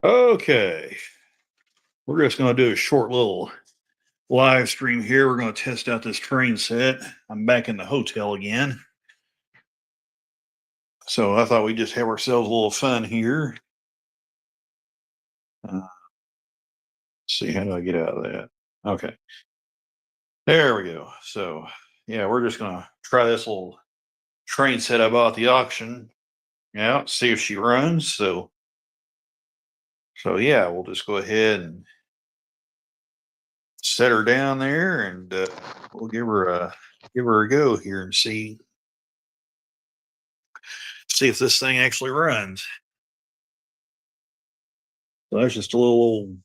Okay, we're just going to do a short little live stream here. We're going to test out this train set. I'm back in the hotel again. So I thought we'd just have ourselves a little fun here. Let's see, how do I get out of that? Okay, there we go. So yeah, we're just going to try this little train set I bought at the auction. Yeah, see if she runs. So yeah, we'll just go ahead and set her down there, and we'll give her a go here and see if this thing actually runs. So that's just a little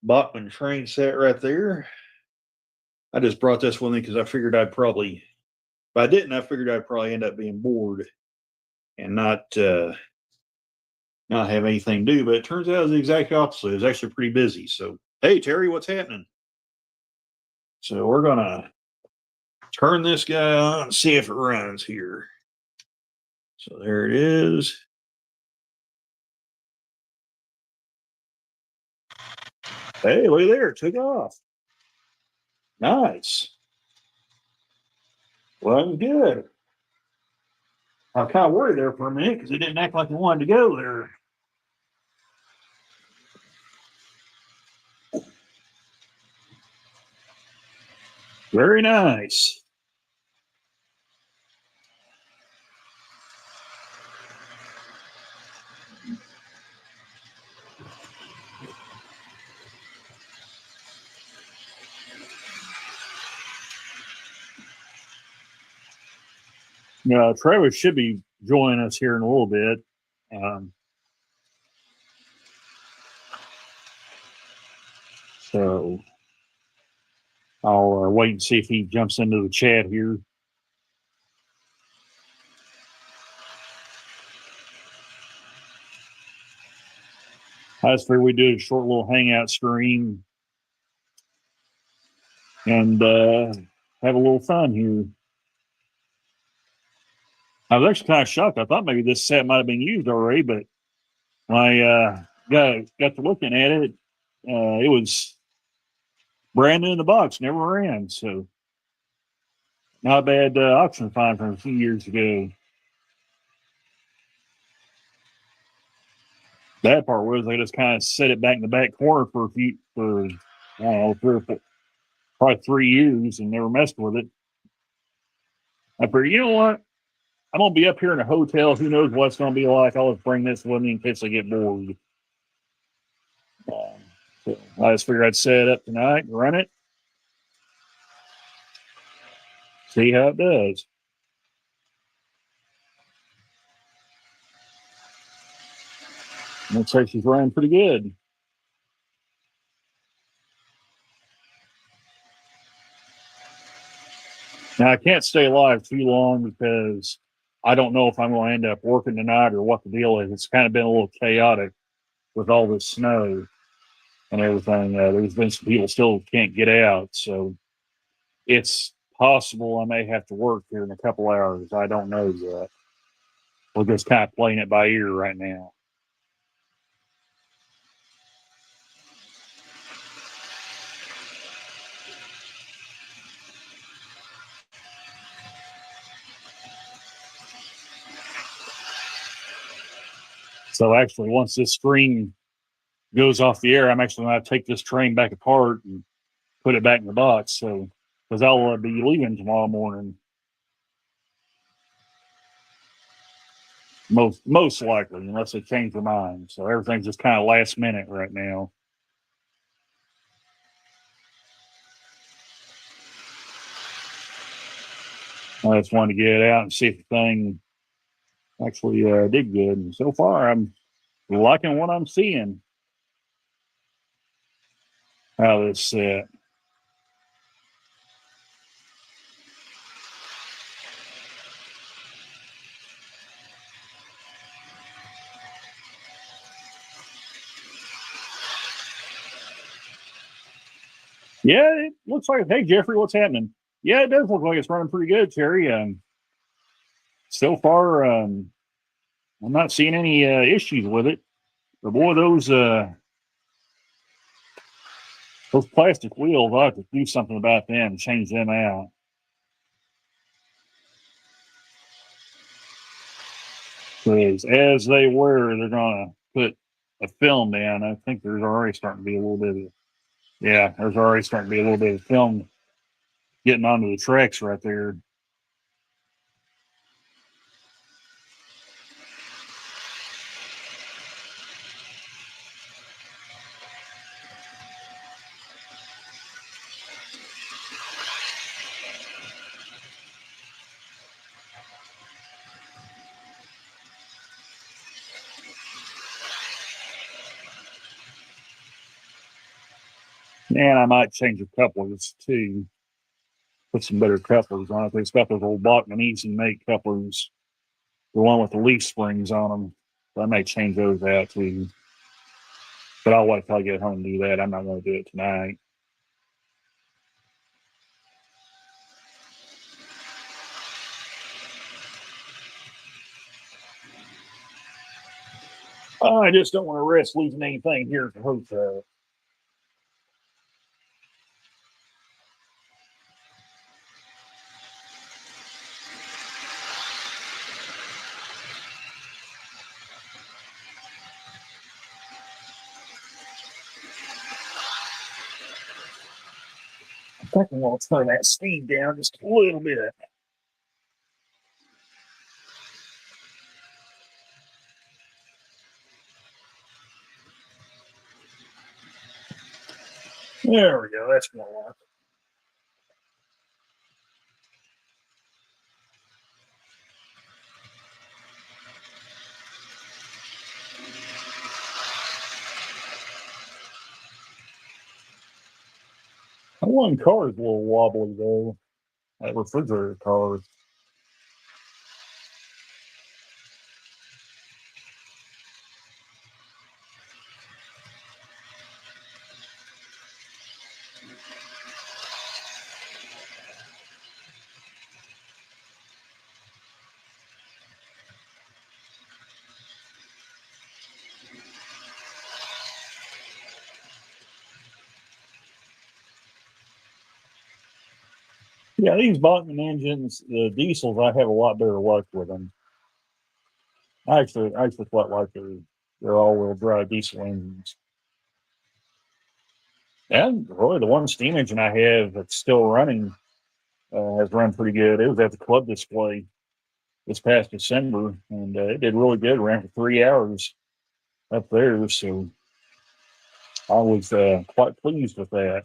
Bachman train set right there. I just brought this one in because I figured I'd probably, if I didn't, I figured I'd probably end up being bored and not have anything to do. But it turns out it's the exact opposite. It's actually pretty busy. So hey, Terry, what's happening? So we're gonna turn this guy on and see if it runs here. So there it is. Hey, look there, it took off. Nice. Well, good. I was kind of worried there for a minute because it didn't act like it wanted to go there. Very nice. Travis should be joining us here in a little bit. So I'll wait and see if he jumps into the chat here. I just figured we'd do a short little hangout stream and have a little fun here. I was actually kind of shocked. I thought maybe this set might have been used already, but when I got to looking at it, it was brand new in the box, never ran. So not a bad auction find from a few years ago. That part was they just kind of set it back in the back corner for I don't know, probably 3 years and never messed with it. I figured, you know what? I'm gonna be up here in a hotel. Who knows what it's gonna be like? I'll just bring this with me in case I get bored. So I just figured I'd set it up tonight and run it, see how it does. Looks like she's running pretty good. Now I can't stay live too long because I don't know if I'm going to end up working tonight or what the deal is. It's kind of been a little chaotic with all this snow and everything. There's been some people still can't get out, so it's possible I may have to work here in a couple hours. I don't know yet. We're just kind of playing it by ear right now. So actually, once this stream goes off the air, I'm actually going to take this train back apart and put it back in the box. So, because I'll be leaving tomorrow morning, most likely, unless they change their mind. So everything's just kind of last minute right now. I just wanted to get it out and see if the thing actually did good. And so far, I'm liking what I'm seeing. How this set. Yeah, it looks like. Hey, Jeffrey, what's happening? Yeah, it does look like it's running pretty good, Terry. So far, I'm not seeing any issues with it. But boy, those plastic wheels, I have to do something about them, change them out. Because as they wear, they're gonna put a film down. I think there's already starting to be a little bit of there's already starting to be a little bit of film getting onto the tracks right there. And I might change the couplers too. Put some better couplers on it. It's got those old Bachman Easy Make couplers, the one with the leaf springs on them. So I may change those out too. But I'll wait till I get home and do that. I'm not going to do it tonight. I just don't want to risk losing anything here at the hotel. I think I'm going to turn that speed down just a little bit. There we go. That's more like it. That one car is a little wobbly though. That refrigerator car. Yeah, these Bachman engines, the diesels, I have a lot better luck with them. I actually quite like their all-wheel drive diesel engines. And really, the one steam engine I have that's still running has run pretty good. It was at the club display this past December, and it did really good. Ran for 3 hours up there, so I was quite pleased with that.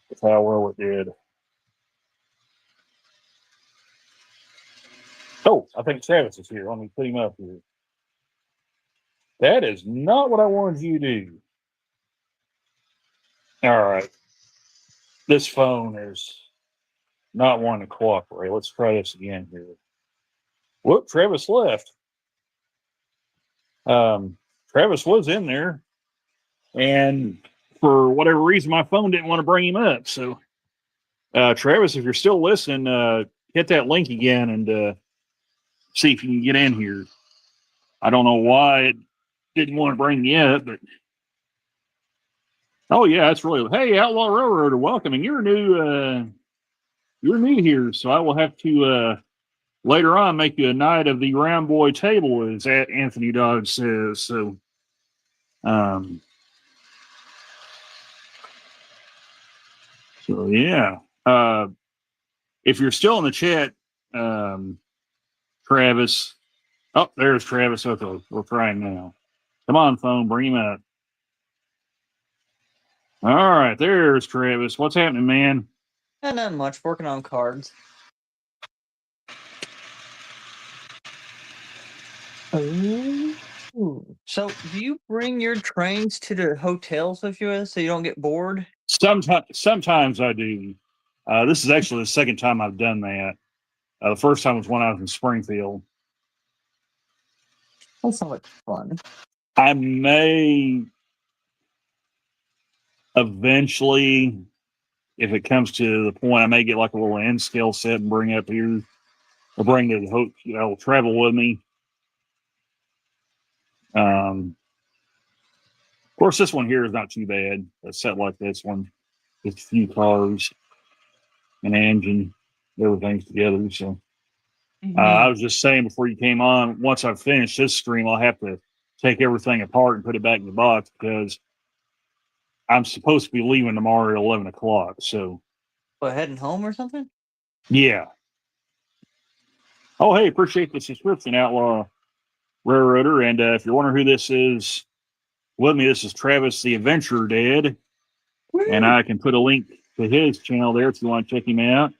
With how well it did. Oh, I think Travis is here. Let me put him up here. That is not what I wanted you to do. All right. This phone is not wanting to cooperate. Let's try this again here. Whoop, Travis left. Travis was in there, and for whatever reason, my phone didn't want to bring him up. So, Travis, if you're still listening, hit that link again and see if you can get in here. I don't know why it didn't want to bring you up, but oh yeah, that's really hey Outlaw Railroader, welcome. And you're new here, so I will have to later on make you a knight of the round boy table, as Anthony Dodge says. So, yeah. If you're still in the chat, Travis. Oh, there's Travis. Okay, we're trying now. Come on, phone, bring him up. All right, there's Travis. What's happening, man? Not much. Working on cards. Ooh. So, do you bring your trains to the hotels with you so you don't get bored? Sometimes I do. This is actually the second time I've done that. The first time was when I was in Springfield. That's so much fun. I may eventually, if it comes to the point, I may get like a little N scale set and bring up here, or bring to the hotel, travel with me. Of course, this one here is not too bad. A set like this one, just a few cars, an engine, everything's together. So I was just saying before you came on, once I finish this stream, I'll have to take everything apart and put it back in the box because I'm supposed to be leaving tomorrow at 11 o'clock. So, But heading home or something? yeah. Oh, hey, appreciate the subscription, Outlaw Railroader. And if you're wondering who this is with me, this is Travis the Adventure Dad. Woo! And I can put a link to his channel there if you want to check him out.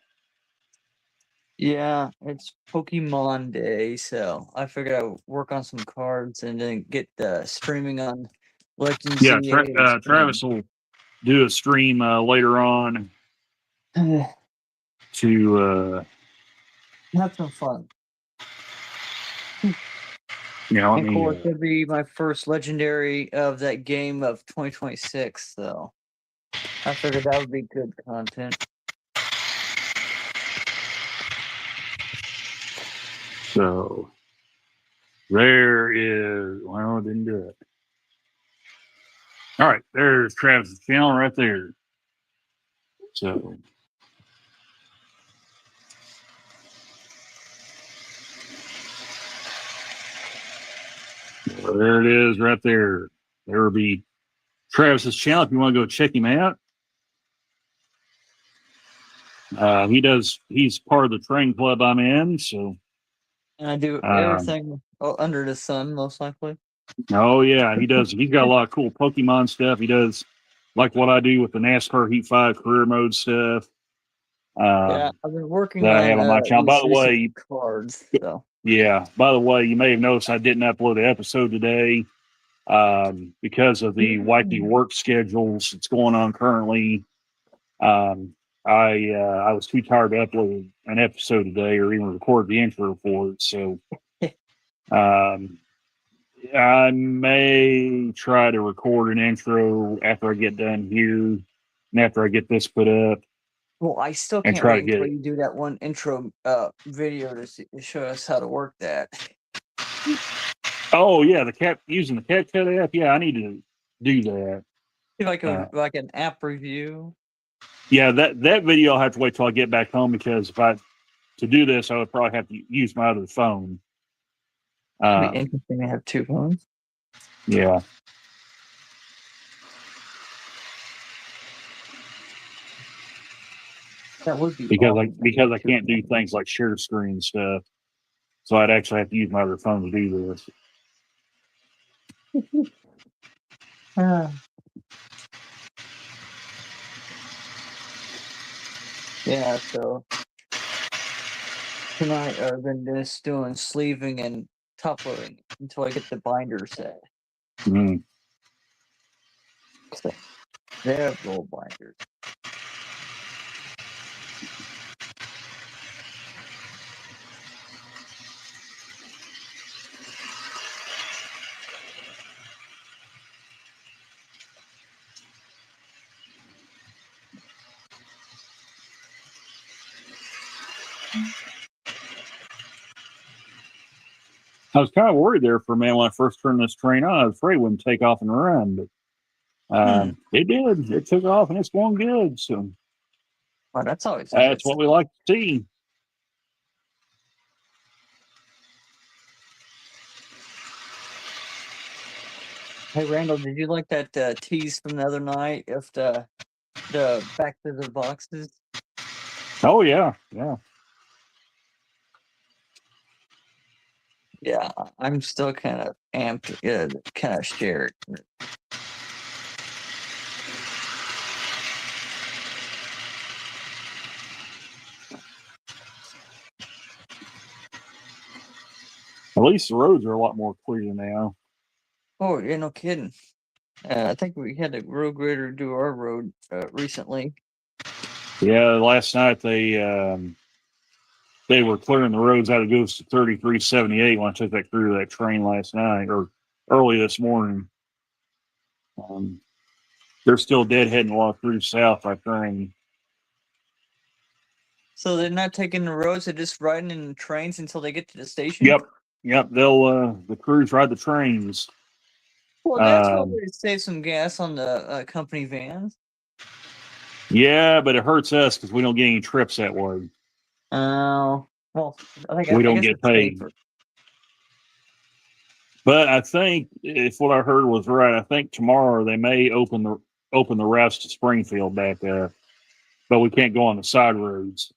Yeah, it's Pokemon Day, so I figured I would work on some cards and then get streaming on Legends. Yeah, Travis will do a stream later on to have some fun. Let Of me. course, it'll be my first legendary of that game of 2026, so I figured that would be good content. So there is. Well, I didn't do it. All right, there's Travis' channel right there. So there it is right there. There will be Travis's channel if you want to go check him out. He's part of the train club I'm in, so. And I do everything under the sun, most likely. Oh yeah, he does. He's got a lot of cool Pokemon stuff. He does like what I do with the NASCAR Heat 5 career mode stuff. Yeah, I've been working that on I have on my channel. By the way, cards. So yeah. By the way, you may have noticed I didn't upload an episode today because of the wacky work schedules that's going on currently. I was too tired to upload an episode today or even record the intro for it. So I may try to record an intro after I get done here and after I get this put up. Well, I still And can't try wait to get until it. you do that one intro video to show us how to work that. Oh yeah, using the CapCut app. Yeah, I need to do that. Like an app review. Yeah, that video I'll have to wait till I get back home because to do this, I would probably have to use my other phone. It'd be interesting to have two phones. Yeah. That would be because awesome I can't do things like share screen stuff, so I'd actually have to use my other phone to do this. Yeah, so tonight I've been just doing sleeving and top loading until I get the binder set. Mm. So they have roll binders. I was kind of worried there for a minute when I first turned this train on. I was afraid it wouldn't take off and run, but it did. It took off and it's going good. So Well, that's always that's what we like to see. Hey Randall, did you like that tease from the other night of the back to the boxes? Oh yeah, yeah. Yeah, I'm still kind of amped, kind of scared. At least the roads are a lot more clear now. Oh, yeah, no kidding. I think we had a road grader do our road recently. Yeah, last night they were clearing the roads out of goes to 3378 when I took that through that train last night or early this morning. They're still deadheading a lot through south, I think. So they're not taking the roads; they're just riding in trains until they get to the station. Yep. They'll the crews ride the trains Well, that's one way to save some gas on the company vans. Yeah, but it hurts us because we don't get any trips that way. Oh, well, I We don't guess get it's paid. safer. But I think if what I heard was right, I think tomorrow they may open the rest of Springfield back up, but we can't go on the side roads.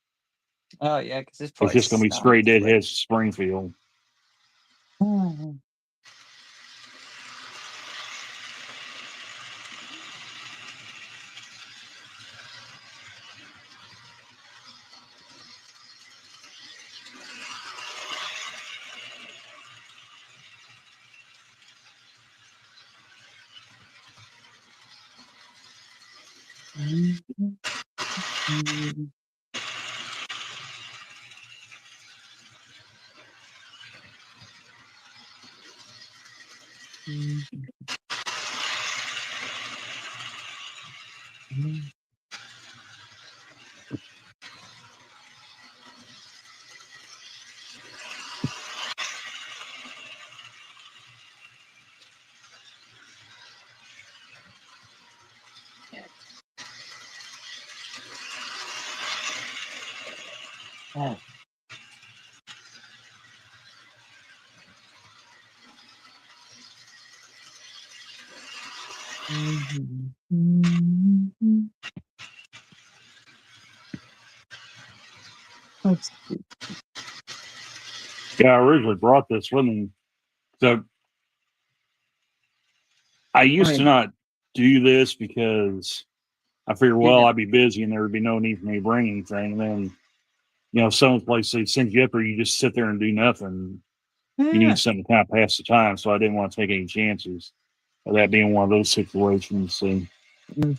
Oh yeah, because it's It's probably just going to be straight deadheads to Springfield. Mhm. Oh. Let's see. Yeah, I originally brought this with me. So I used to not do this because I figured, well, I'd be busy and there would be no need for me to bring anything. And then, some places they send you up there, you just sit there and do nothing. You Yeah. need something to kind of pass the time. So I didn't want to take any chances of that being one of those situations. So Mm.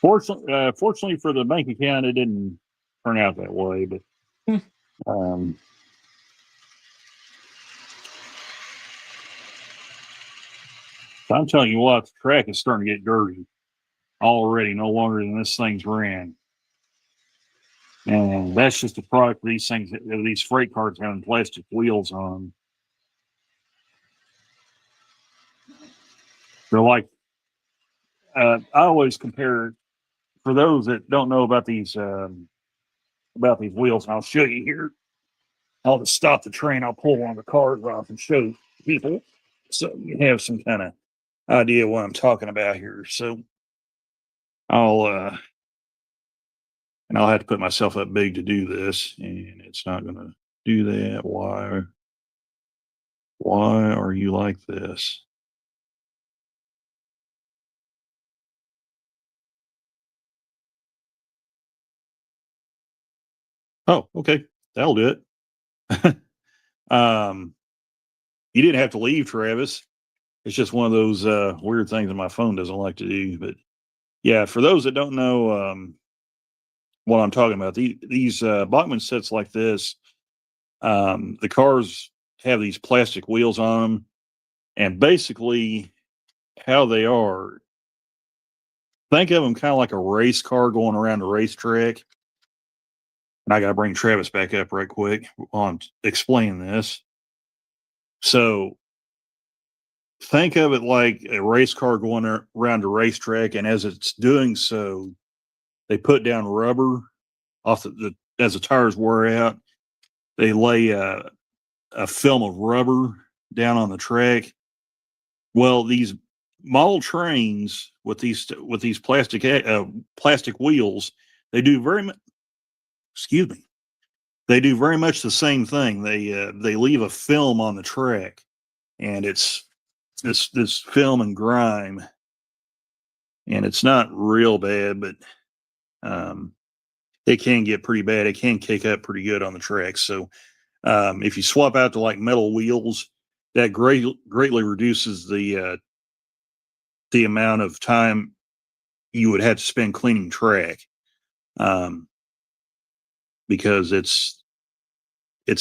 fortunately for the bank account, it didn't turn out that way. But Mm. um, so I'm telling you what, the track is starting to get dirty already, no longer than this thing's ran. And that's just a product of these things, these freight cars having plastic wheels on. They're like, I always compare, for those that don't know about these wheels, and I'll show you here. I'll just stop the train. I'll pull one of the cars off and show people so you have some kind of idea what I'm talking about here. So I'll and I'll have to put myself up big to do this, and it's not going to do that. Why? Why are you like this? Oh, okay, that'll do it. You didn't have to leave, Travis. It's just one of those weird things that my phone doesn't like to do. But yeah, for those that don't know what I'm talking about, these Bachmann sets like this, the cars have these plastic wheels on them, and basically how they are, think of them kind of like a race car going around a racetrack. And I got to bring Travis back up right quick on explaining this. So think of it like a race car going around a racetrack, and as it's doing so, they put down rubber off as the tires wear out. They lay a film of rubber down on the track. Well, these model trains with these plastic wheels, they do excuse me, they do very much the same thing. They leave a film on the track, and it's this film and grime, and it's not real bad, but um, it can get pretty bad. It can kick up pretty good on the track. So if you swap out to like metal wheels, that greatly reduces the amount of time you would have to spend cleaning track, um, because it's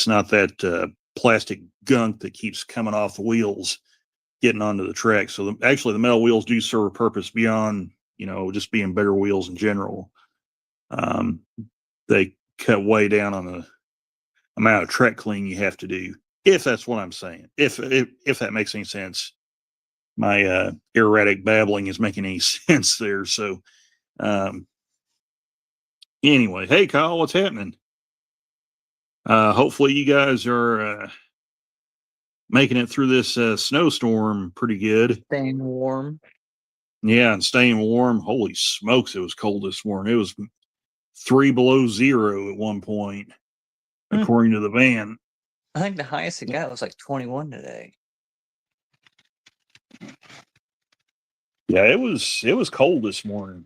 not that plastic gunk that keeps coming off the wheels getting onto the track. So actually, the metal wheels do serve a purpose beyond just being better wheels in general. Um, they cut way down on the amount of track cleaning you have to do, if that's what I'm saying. If that makes any sense. my erratic babbling is making any sense there. So, anyway, hey Kyle, what's happening? Hopefully you guys are making it through this snowstorm pretty good. Staying warm. Yeah, and staying warm. Holy smokes, it was cold this morning. It was 3 below zero at one point, according to the van. I think the highest it got was like 21 today. Yeah, it was cold this morning.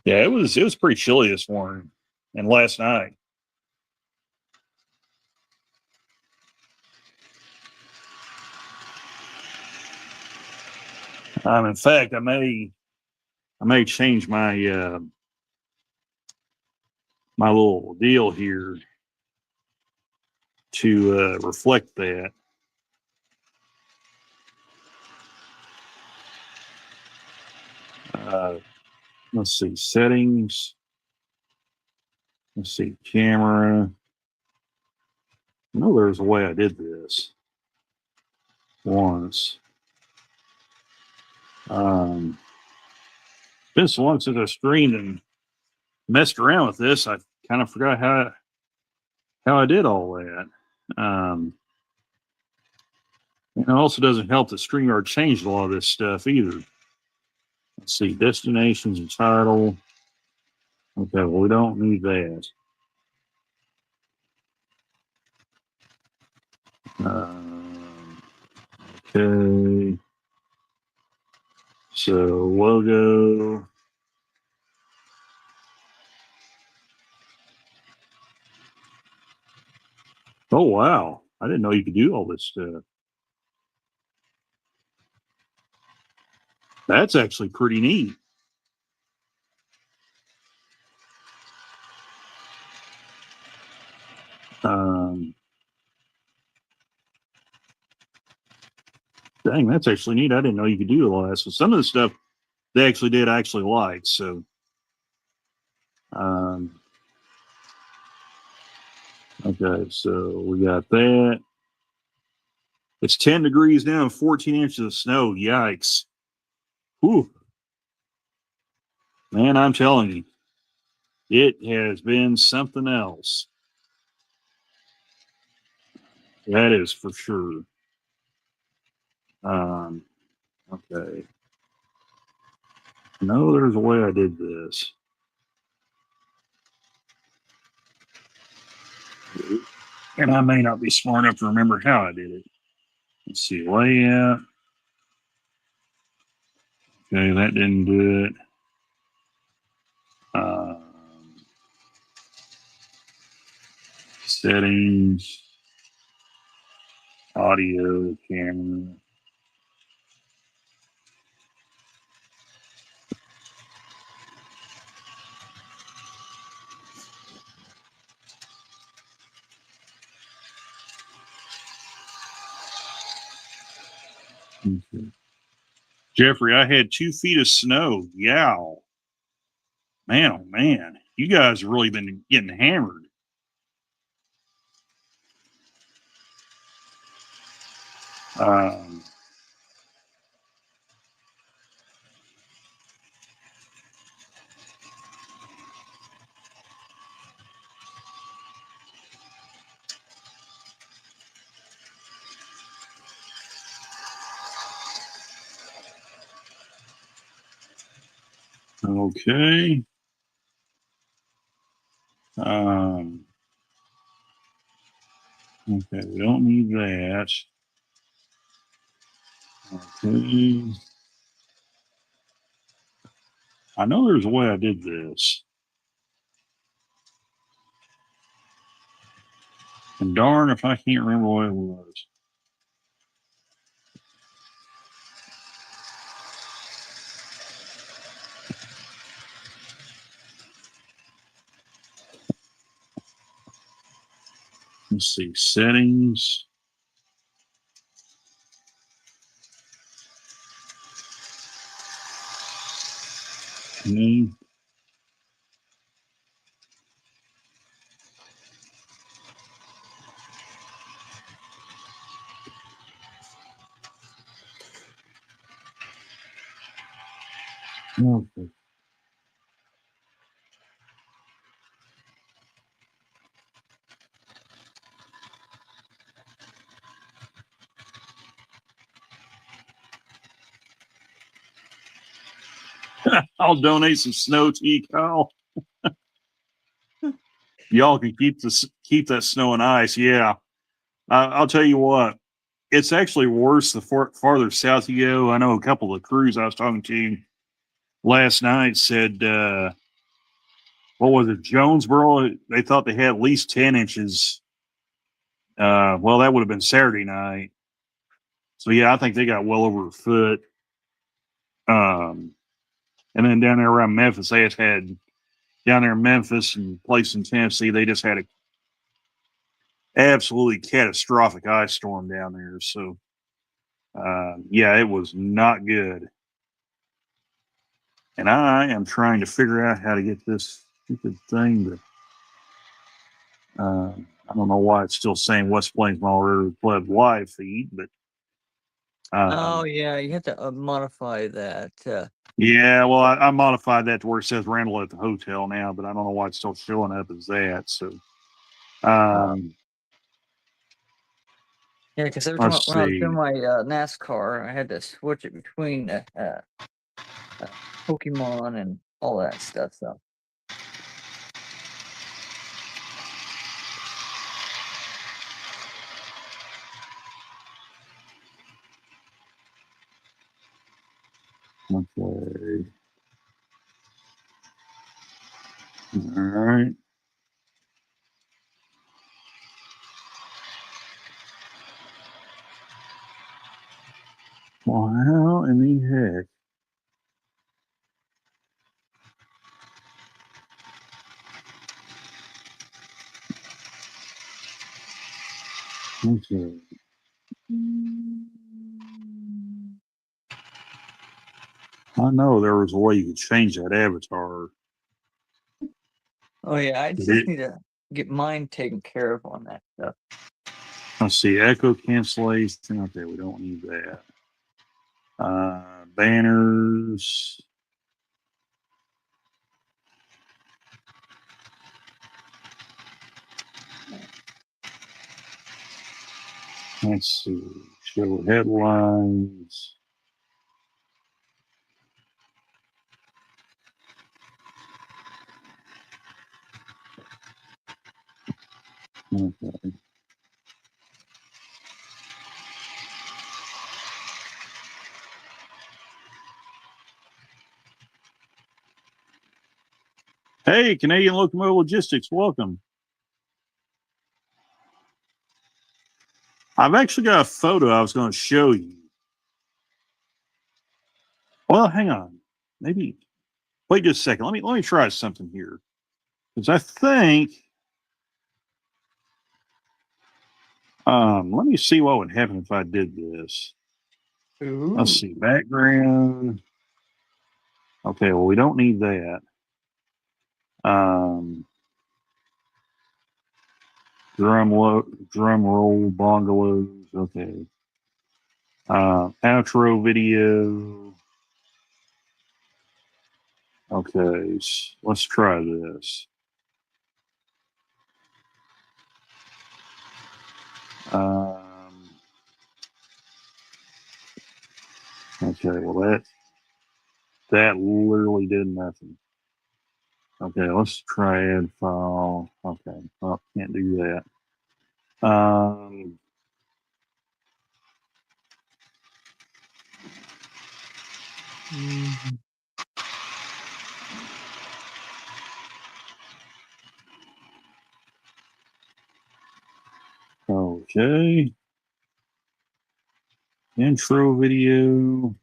Yeah, it was pretty chilly this morning and last night. In fact, I may change my my little deal here to reflect that. Let's see, settings. Let's see, camera. I know there's a way I did this once. Been so long since I streamed and messed around with this, I kind of forgot how I did all that. And it also doesn't help that StreamYard changed a lot of this stuff either. Let's see, destinations and title. Okay, well, we don't need that. Okay. So, logo. Oh, wow. I didn't know you could do all this stuff. That's actually pretty neat. Dang, that's actually neat. I didn't know you could do all that. So some of the stuff they actually did I actually like. So okay, so we got that. It's 10 degrees now and 14 inches of snow. Yikes. Whew. Man, I'm telling you, it has been something else. That is for sure. Okay. No, there's a way I did this. And I may not be smart enough to remember how I did it. Let's see, layout. Okay, that didn't do it. Settings, audio, camera. Okay. Jeffrey, I had 2 feet of snow. Yow. Man, oh man. You guys have really been getting hammered. Okay. Okay, we don't need that. Okay. I know there's a way I did this. And darn if I can't remember what it was. Let's see, settings. Mm. Okay. I'll donate some snow to you, Kyle. Y'all can keep that snow and ice. Yeah, I'll tell you what. It's actually worse the farther south you go. I know a couple of crews I was talking to last night said, what was it, Jonesboro? They thought they had at least 10 inches. Well, that would have been Saturday night. So yeah, I think they got well over a foot. Um, and then down there around Memphis, they just had down there in Memphis and place in Tennessee, they just had a absolutely catastrophic ice storm down there. So yeah, it was not good. And I am trying to figure out how to get this stupid thing to. I don't know why it's still saying West Plains Mall River Club live feed, but Oh yeah, you have to modify that. yeah, well, I modified that to where it says Randall at the hotel now, but I don't know why it's still showing up as that. So, Yeah, because every time let's when I was see. doing my NASCAR, I had to switch it between Pokemon and all that stuff. So Okay. All right. Well, how in the heck? Okay. I know there was a way you could change that avatar. oh yeah, I just need to get mine taken care of on that stuff. Let's see. Echo cancellation. Okay, we don't need that. Banners. Let's see. Show headlines. Okay. Hey, Canadian Locomotive Logistics, welcome. I've actually got a photo I was going to show you. Well, hang on. Maybe wait just a second. Let me try something here. Because I think let me see what would happen if I did this. Ooh. Let's see. Background. Okay, well we don't need that. Um drum roll bungalows. Okay. Outro video. Okay, let's try this. Okay, well that literally did nothing. Okay, let's try add file. Okay, well, can't do that. Okay. Intro video.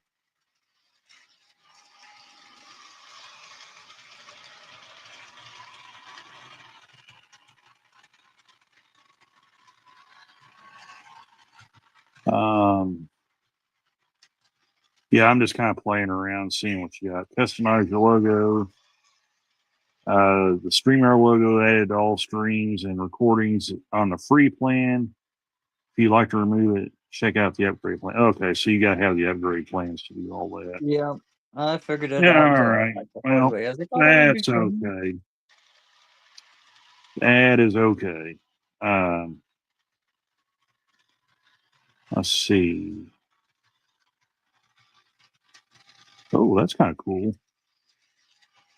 Yeah, I'm just kind of playing around, seeing what you got. Customize your logo. The StreamYard logo added to all streams and recordings on the free plan. If you'd like to remove it, check out the upgrade plan. Okay, so you got to have the upgrade plans to do all that. Yeah, I figured it Yeah, out. all right. Like the hard Well, way. I was like, oh, that would be that's fun. okay. That is okay. Let's see. Oh, that's kind of cool.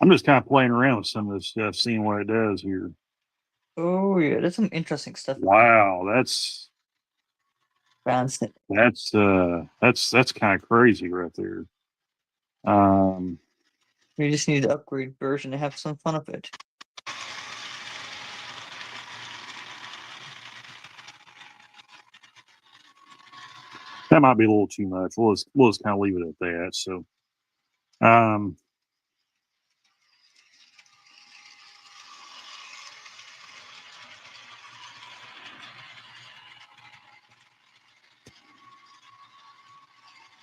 I'm just kind of playing around with some of this stuff, seeing what it does here. Oh yeah, there's some interesting stuff. Wow, that's Bouncing. that's kind of crazy right there. Um, You just need the upgrade version to have some fun of it. that might be a little too much. We'll just kind of leave it at that. So, um,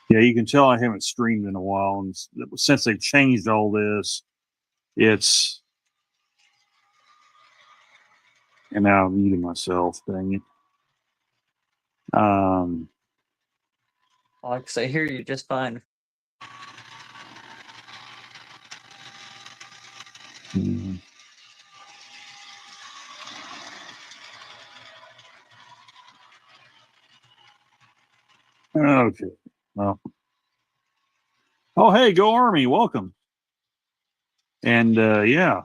yeah, you can tell I haven't streamed in a while, and since they've changed all this, it's and now I'm muting myself. Dang it. Like I say, hear you just fine. Okay. Well. Oh, hey, Go Army, welcome. And yeah.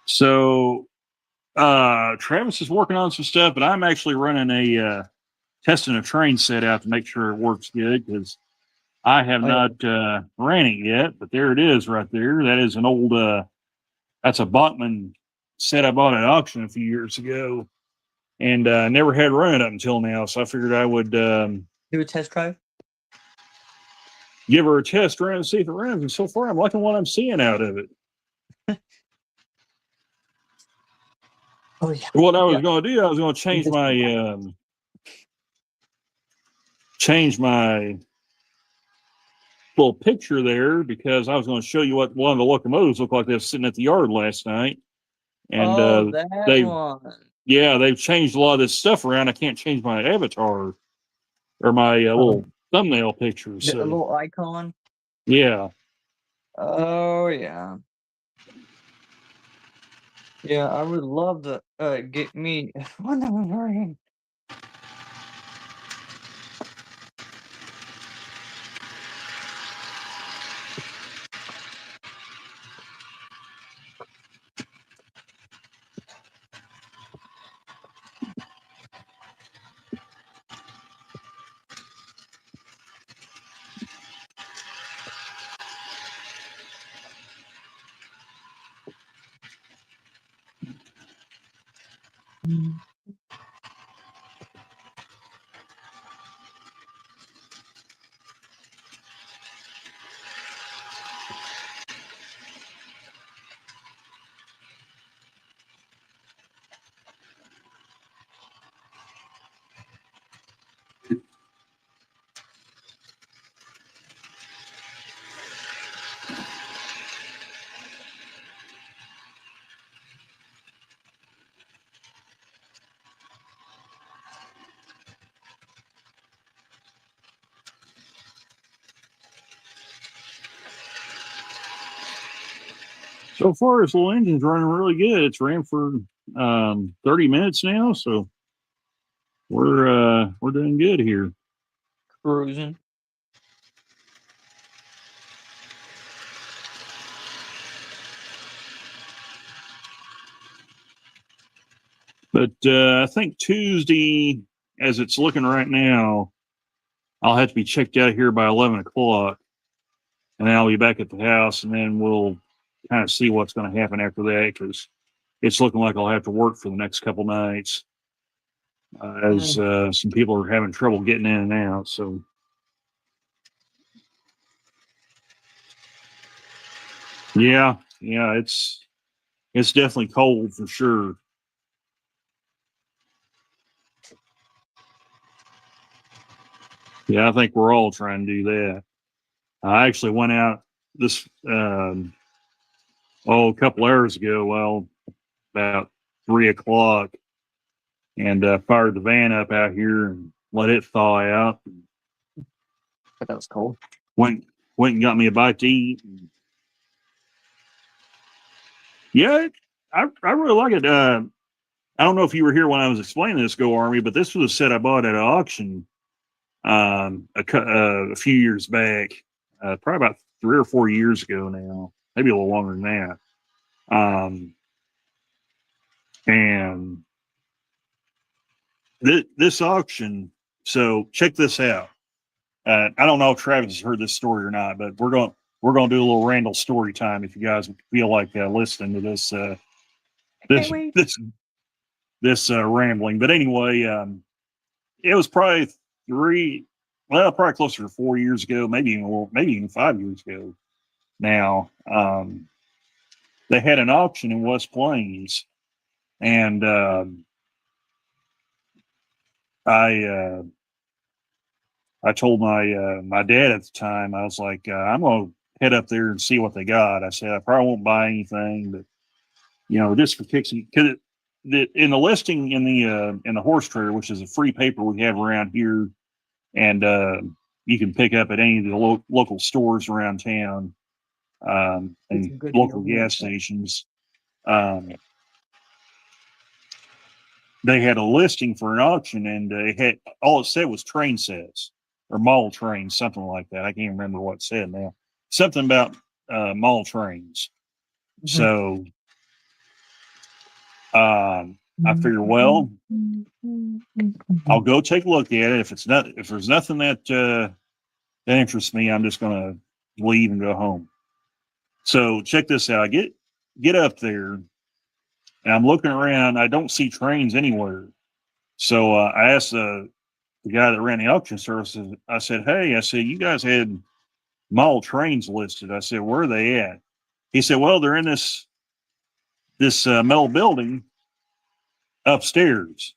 So Travis is working on some stuff, but I'm actually running a testing a train set out to make sure it works good because I have not ran it yet. But there it is right there. That is an old that's a Bachman set I bought at auction a few years ago, and never had run it up until now. So I figured I would Do a test drive. give her a test run and see if it runs. And so far, I'm liking what I'm seeing out of it. Oh yeah. What I was going to do, I was going to change my little picture there because I was going to show you what one of the locomotives looked like. They were sitting at the yard last night, and that one. they've changed a lot of this stuff around. I can't change my avatar or my little thumbnail picture. So a little icon. Yeah. Oh yeah. Yeah, I would love to get me one of them. So far, this little engine's running really good. It's ran for 30 minutes now, so we're doing good here. Cruising. But I think Tuesday, as it's looking right now, I'll have to be checked out here by 11 o'clock, and then I'll be back at the house, and then we'll kind of see what's going to happen after that because it's looking like I'll have to work for the next couple nights as some people are having trouble getting in and out. So, yeah, it's It's definitely cold for sure. Yeah, I think we're all trying to do that. I actually went out this a couple hours ago. Well, about 3 o'clock, and fired the van up out here and let it thaw out. But that was cold. Went went and got me a bite to eat. Yeah, I really like it. I don't know if you were here when I was explaining this Go Army, but this was a set I bought at an auction a few years back, probably about 3 or 4 years ago now, maybe a little longer than that. And this auction, so check this out. I don't know if Travis has heard this story or not, but we're going to do a little Randall story time if you guys feel like listening to this this this this rambling. But anyway, it was probably probably closer to 4 years ago, maybe even 5 years ago. Now, they had an auction in West Plains, and I I told my dad at the time, I was like, I'm gonna head up there and see what they got. I said I probably won't buy anything, but just for kicks and because in the listing in the horse trader, which is a free paper we have around here, and you can pick up at any of the local stores around town, and local gas stations. Um, they had a listing for an auction, and they had all it said was train sets or model trains, something like that. I can't remember what it said now. Something about model trains. Mm-hmm. So I figured, well, I'll go take a look at it. If there's nothing that interests me, I'm just gonna leave and go home. So check this out. I get up there, and I'm looking around. I don't see trains anywhere. So I asked the guy that ran the auction services. I said, "Hey," I said, "you guys had model trains listed." I said, "Where are they at?" He said, "Well, they're in this metal building upstairs."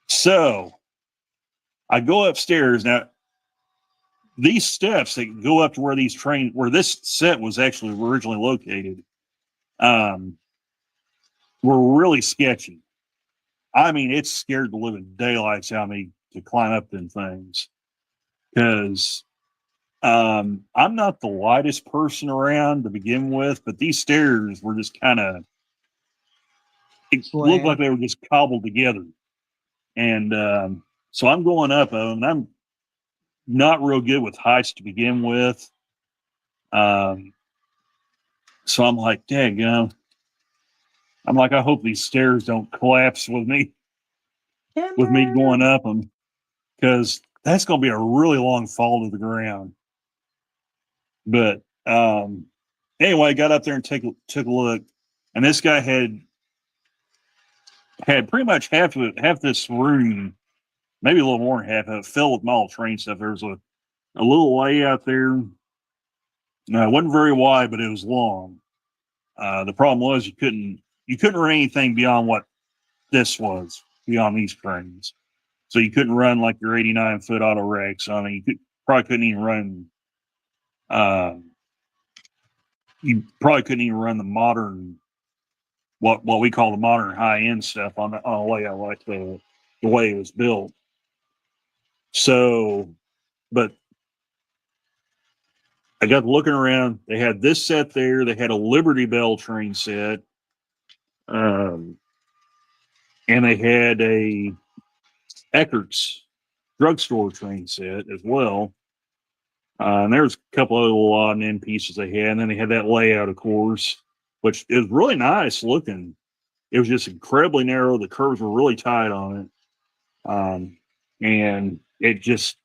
So I go upstairs. Now, these steps that go up to where this set was actually originally located, were really sketchy. I mean, it scared the living daylights out of me to climb up them things because I'm not the lightest person around to begin with, but these stairs were just it looked like they were just cobbled together. And so I'm going up them, and I'm not real good with heights to begin with. So I'm like, dang, I'm like, I hope these stairs don't collapse with me going up them, because that's going to be a really long fall to the ground. But anyway, I got up there and took a look, and this guy had pretty much half this room, maybe a little more than half of it, filled with model train stuff. There was a little layout there. It wasn't very wide, but it was long. The problem was you couldn't run anything beyond what this was, beyond these trains. So you couldn't run like your 89-foot auto racks. I mean, probably couldn't even run. You probably couldn't even run the modern, what we call the modern high end stuff on a layout like the way it was built. So, but I got looking around. They had this set there. They had a Liberty Bell train set, and they had a Eckert's drugstore train set as well. And there was a couple of little odd and end pieces they had. And then they had that layout, of course, which is really nice looking. It was just incredibly narrow. The curves were really tight on it. And it just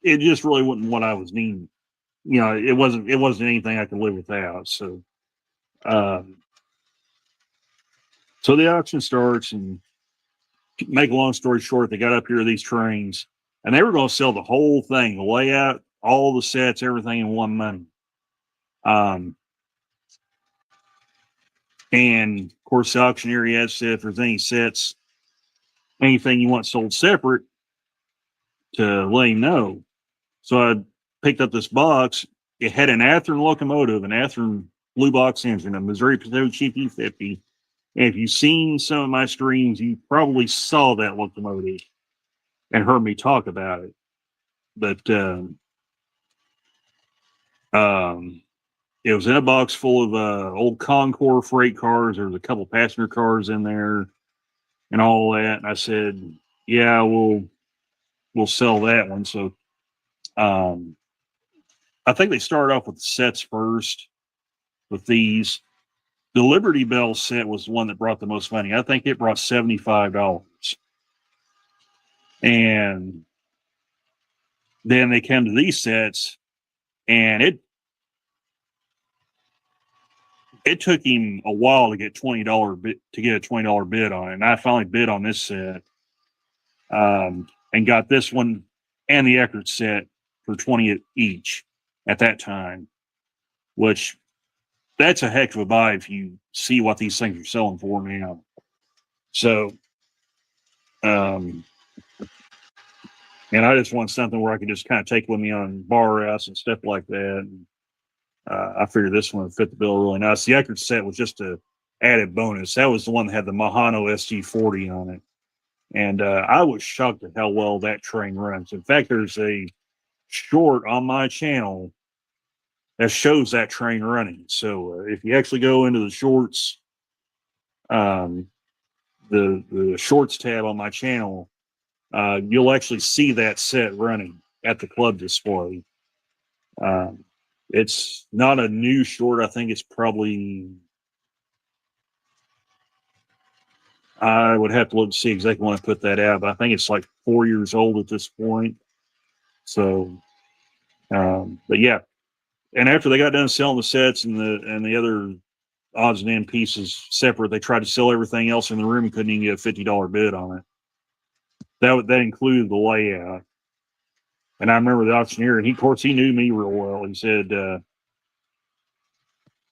really wasn't what I was needing. It wasn't anything I could live without. So, so the auction starts, and make a long story short, they got up here to these trains, and they were going to sell the whole thing, the layout, all the sets, everything in one money. And of course, the auctioneer asked if there's any sets, anything you want sold separate, to let him know. So I picked up this box. It had an Athearn locomotive, an Athearn blue box engine, a Missouri Potato Chief E50. And if you've seen some of my streams, you probably saw that locomotive and heard me talk about it. But it was in a box full of old Concord freight cars. There was a couple passenger cars in there and all that. And I said, "Yeah, we'll sell that one." So I think they started off with the sets first with these. The Liberty Bell set was the one that brought the most money. I think it brought $75. And then they came to these sets, and it took him a while to get a $20 bid on it. And I finally bid on this set, and got this one and the Eckert set for 20 each at that time, which that's a heck of a buy if you see what these things are selling for now. So, and I just want something where I can just kind of take with me on bar routes and stuff like that. And, I figured this one would fit the bill really nice. The Eckert set was just a added bonus. That was the one that had the Mahano SG40 on it. And I was shocked at how well that train runs. In fact, there's a short on my channel that shows that train running. So if you actually go into the shorts, the shorts tab on my channel, you'll actually see that set running at the club display. It's not a new short. I think it's probably, I would have to look to see exactly when I put that out, but I think it's like 4 years old at this point. So, but yeah. And after they got done selling the sets and the other odds and end pieces separate, they tried to sell everything else in the room and couldn't even get a $50 bid on it. That included the layout. And I remember the auctioneer, and of course, he knew me real well.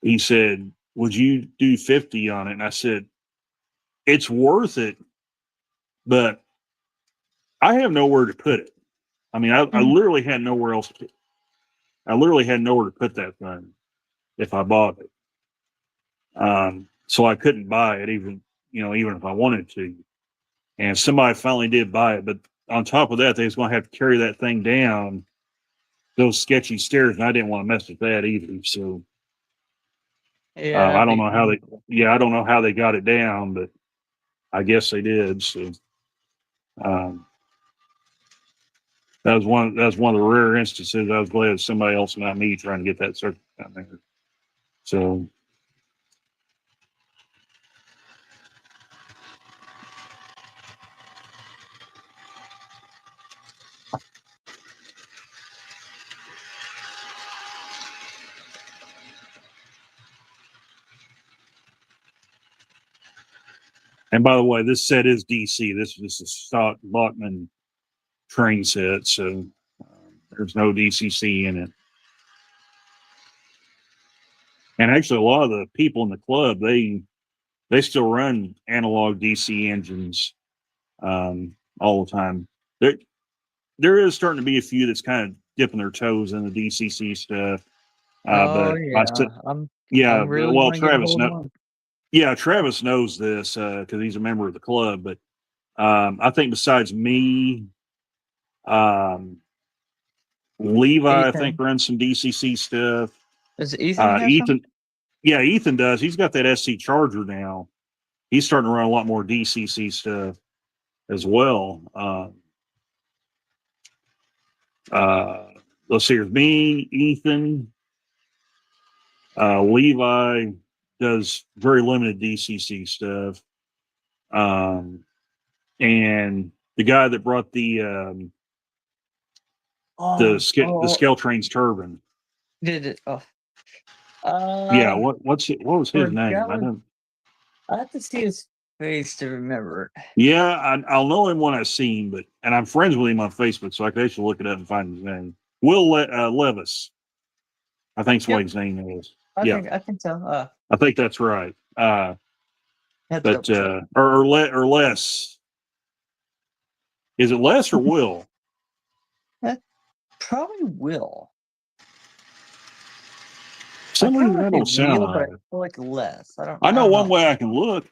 He said, "Would you do 50 on it?" And I said, "It's worth it, but I have nowhere to put it. I mean, I literally had nowhere else to. I literally had nowhere to put that thing if I bought it. So I couldn't buy it, even if I wanted to. And somebody finally did buy it, but on top of that, they was going to have to carry that thing down those sketchy stairs, and I didn't want to mess with that either. So Yeah, I don't know how I don't know how they got it down, but I guess they did. So that was one of the rare instances. I was glad it was somebody else, not me, trying to get that circuit down there. So. And by the way, this set is DC. This is a stock Bachman train set, so there's no DCC in it. And actually, a lot of the people in the club, they still run analog DC engines all the time. There is starting to be a few that's kind of dipping their toes in the DCC stuff. oh But yeah, I'm really well, want to get a Travis, hold of one. yeah, Travis knows this because he's a member of the club. But I think besides me, Levi, I think, Ethan, runs some DCC stuff. does Ethan have some? Ethan, yeah, Ethan does. He's got that SC Charger now. He's starting to run a lot more DCC stuff as well. Let's see, here's me, Ethan, Levi does very limited DCC stuff, and the guy that brought the scale trains turbine. Did it? Oh, Yeah, what was his name? I have to see his face to remember it. Yeah, I'll know him when I see him, and I'm friends with him on Facebook, so I can actually look it up and find his name. Will Levis, I think that's what his name is. Yeah. I think so. I think that's right. Have to But double check. or less. Is it less or will? That probably will. For some I kind reason of that say don't sound will, but I right. feel like less. I I know don't one know. way I can look.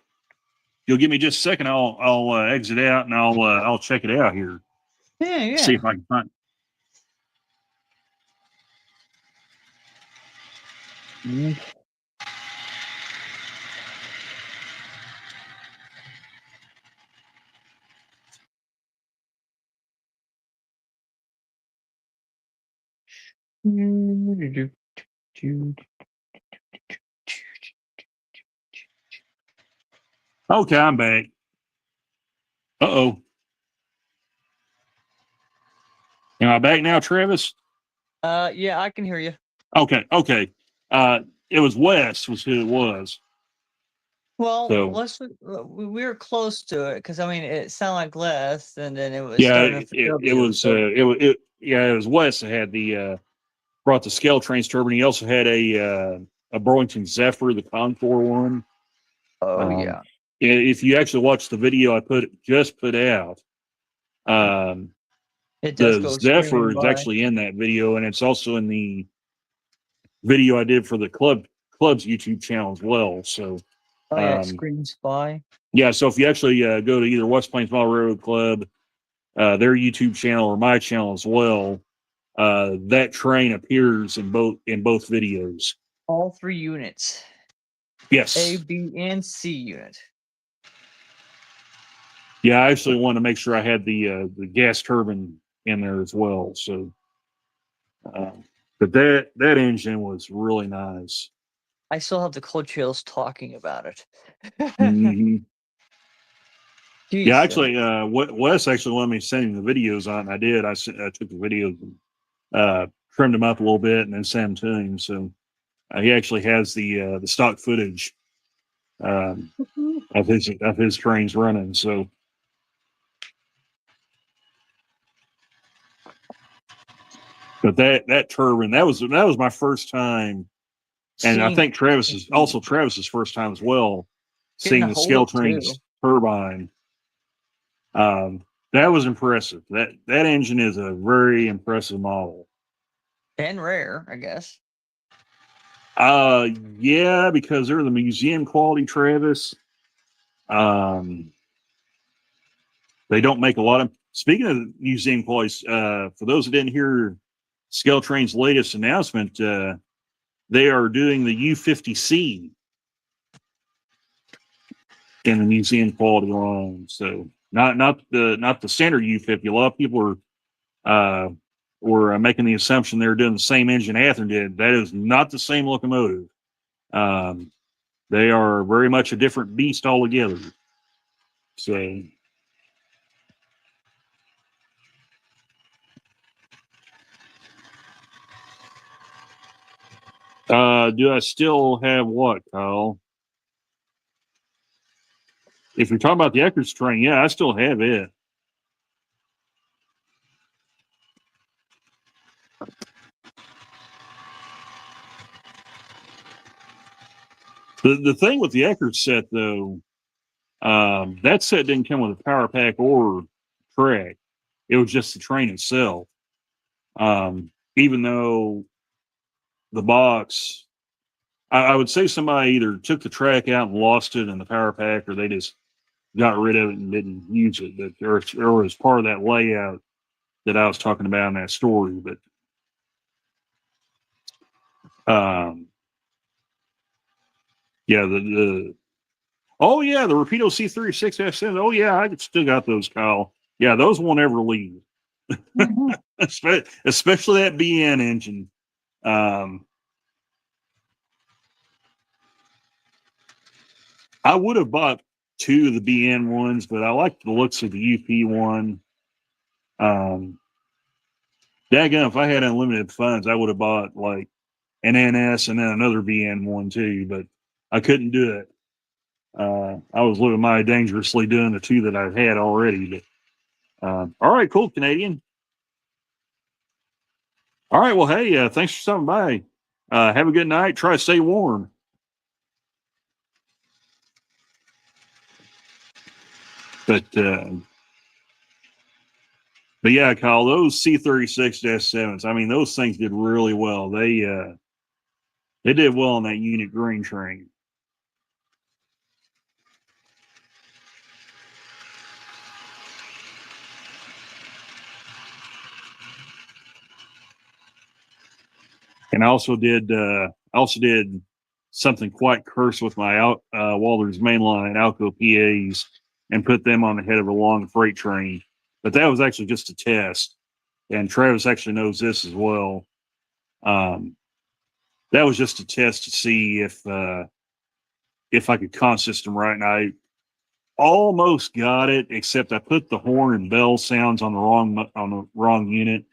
You'll give me just a second. I'll exit out and I'll check it out here. Yeah, See yeah. if I can find. Okay, I'm back. Uh-oh. Am I back now, Travis? Yeah, I can hear you. Okay. It was Wes was who it was. Well, So we were close to it because I mean it sounded like less, and then it was yeah, starting with the it W. was So it was Wes that had the brought the scale trains turbine. He also had a Burlington Zephyr, the Contour one. oh Um, yeah, if you actually watch the video I just put out, it does the go Zephyr screaming is by. actually in that video, and it's also in the video I did for the club's YouTube channel as well. So Oh yeah, it um, screams by. yeah, so if you actually go to either West Plains Mile Railroad Club, their YouTube channel, or my channel as well, that train appears in both videos. All three units, A, Yes. B, and C unit. Yeah, I actually wanted to make sure I had the gas turbine in there as well. So, but that engine was really nice. I still have the cold chills talking about it. Hmm. Yeah, Jesus. actually, Wes actually wanted me to send him the videos on. I did. I took the videos and trimmed them up a little bit and then sent them to him. So he actually has the stock footage of his trains running. So, but that turbine that was my first time, and I Seeing think Travis's first time as well, getting seeing a the hold scale of too. trains turbine. That was impressive. That engine is a very impressive model. And rare, I guess. Yeah, because they're the museum quality, Travis. Um, they don't make a lot of. Speaking of museum qualities, for those that didn't hear Scale Train's latest announcement, they are doing the U50C in the museum quality line. So not the standard U50. A lot of people were making the assumption they're doing the same engine Athearn did. That is not the same locomotive. Um, they are very much a different beast altogether. So, do I still have what, Kyle? If you're talking about the Eckers train, yeah, I still have it. The thing with the Eckers set, though, that set didn't come with a power pack or track. It was just the train itself. Even though the box, I would say somebody either took the track out and lost it in the power pack, or they just got rid of it and didn't use it. But or was part of that layout that I was talking about in that story. But um, yeah, the oh yeah, the Rapido C36F7. Oh yeah, I still got those, Kyle. Yeah, those won't ever leave. Especially that BN engine. Um, I would have bought two of the BN ones, but I like the looks of the UP one. Daggone, if I had unlimited funds, I would have bought like an NS and then another BN one too, but I couldn't do it. I was living my dangerously doing the two that I've had already. But all right, cool, Canadian. All right, well, hey, thanks for stopping by. Have a good night. Try to stay warm. But yeah, Kyle, those C-36-7s, I mean, those things did really well. They did well on that unit green train. And I also did something quite cursed with my Walters mainline Alco PAs and put them on the head of a long freight train. But that was actually just a test. And Travis actually knows this as well. That was just a test to see if I could consist right. And I almost got it, except I put the horn and bell sounds on the wrong unit.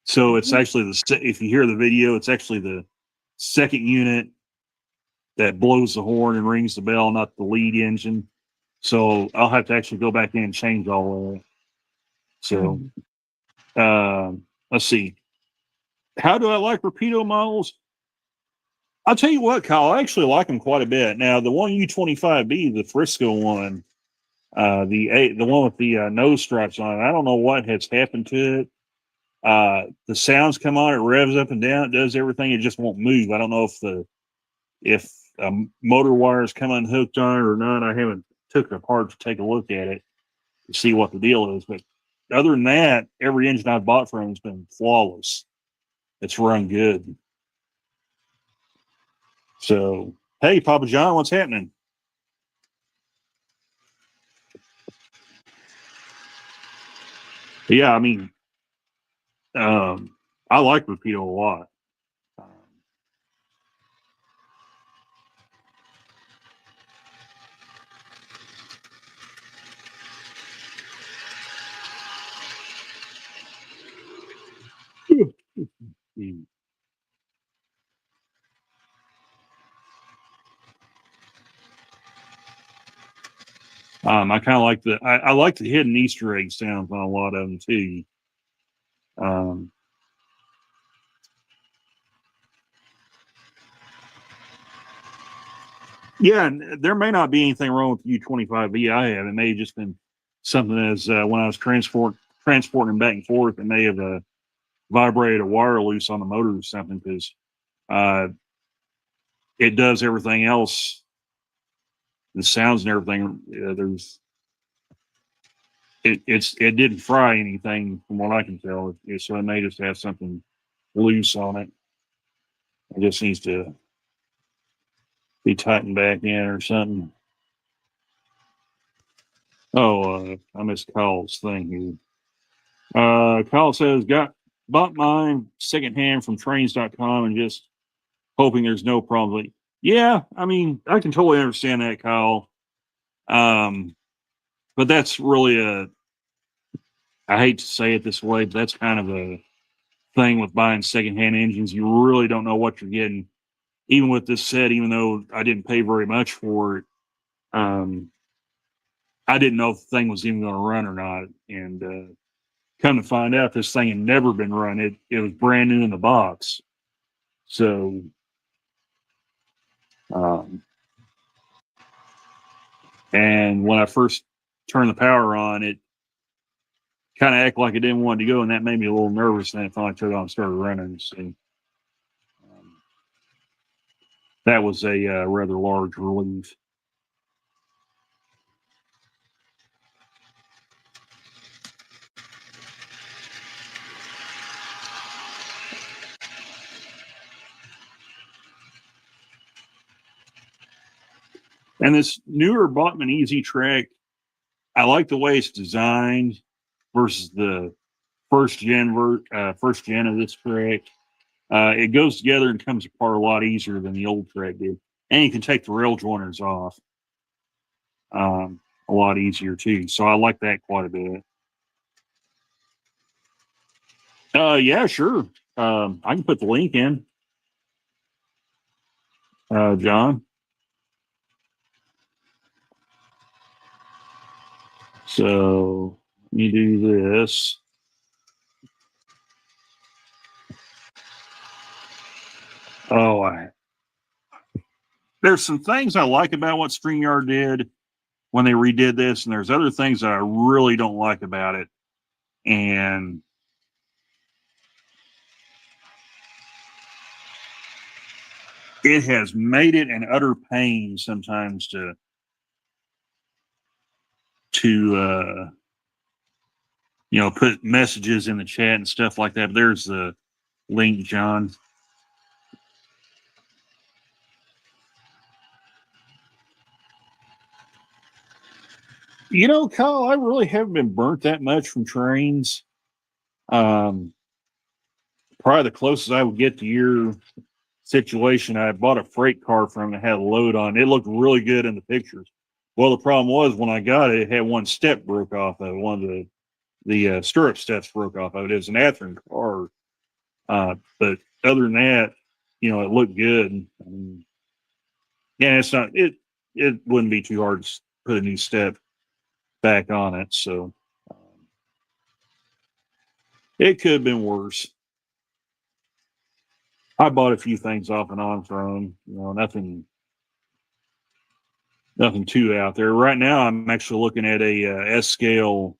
So it's actually if you hear the video, it's actually the second unit that blows the horn and rings the bell, not the lead engine. So I'll have to actually go back in and change all of that. So let's see. How do I like Rapido models? I'll tell you what, Kyle, I actually like them quite a bit. Now, the one U25B, the Frisco one, the one with the nose stripes on it, I don't know what has happened to it. The sounds come on, it revs up and down, it does everything, it just won't move. I don't know if motor wires come unhooked on it or not. I haven't took it apart to take a look at it to see what the deal is. But other than that, every engine I've bought from has been flawless. It's run good. So, hey, Papa John, what's happening? Yeah, I mean, I like Rapido a lot. I kind of like I like the hidden Easter egg sounds on a lot of them too. Yeah, and there may not be anything wrong with the U25V I have. It may have just been something as when I was transporting them back and forth, it may have vibrated a wire loose on the motor or something because uh, it does everything else. The sounds and everything. It didn't fry anything from what I can tell. So it may just have something loose on it. It just needs to be tightened back in or something. Oh, I missed Kyle's thing here. Kyle says, bought mine secondhand from trains.com and just hoping there's no problem. Yeah, I mean, I can totally understand that, Kyle. But that's really I hate to say it this way, but that's kind of a thing with buying secondhand engines. You really don't know what you're getting. Even with this set, even though I didn't pay very much for it, I didn't know if the thing was even going to run or not. And come to find out, this thing had never been run. It was brand new in the box. So, and when I first turned the power on, it kind of acted like it didn't want to go, and that made me a little nervous. And then it finally took on and started running. So, that was a rather large relief. And this newer Bachmann Easy Track, I like the way it's designed versus the first gen of this track. It goes together and comes apart a lot easier than the old track did, and you can take the rail joiners off a lot easier too. So I like that quite a bit. Yeah, sure. I can put the link in, John. So you do this. Oh, there's some things I like about what StreamYard did when they redid this, and there's other things that I really don't like about it. And it has made it an utter pain sometimes to put messages in the chat and stuff like that. But there's the link, John. Kyle, I really haven't been burnt that much from trains. Probably the closest I would get to your situation, I bought a freight car from that had a load on. It looked really good in the pictures. Well, the problem was when I got it, it had one step broke off of it. One of the stirrup steps broke off of it. It was an Athearn car. But other than that, it looked good. I mean, yeah, it wouldn't be too hard to put a new step back on it. So it could have been worse. I bought a few things off and on from nothing too out there. Right now, I'm actually looking at a S scale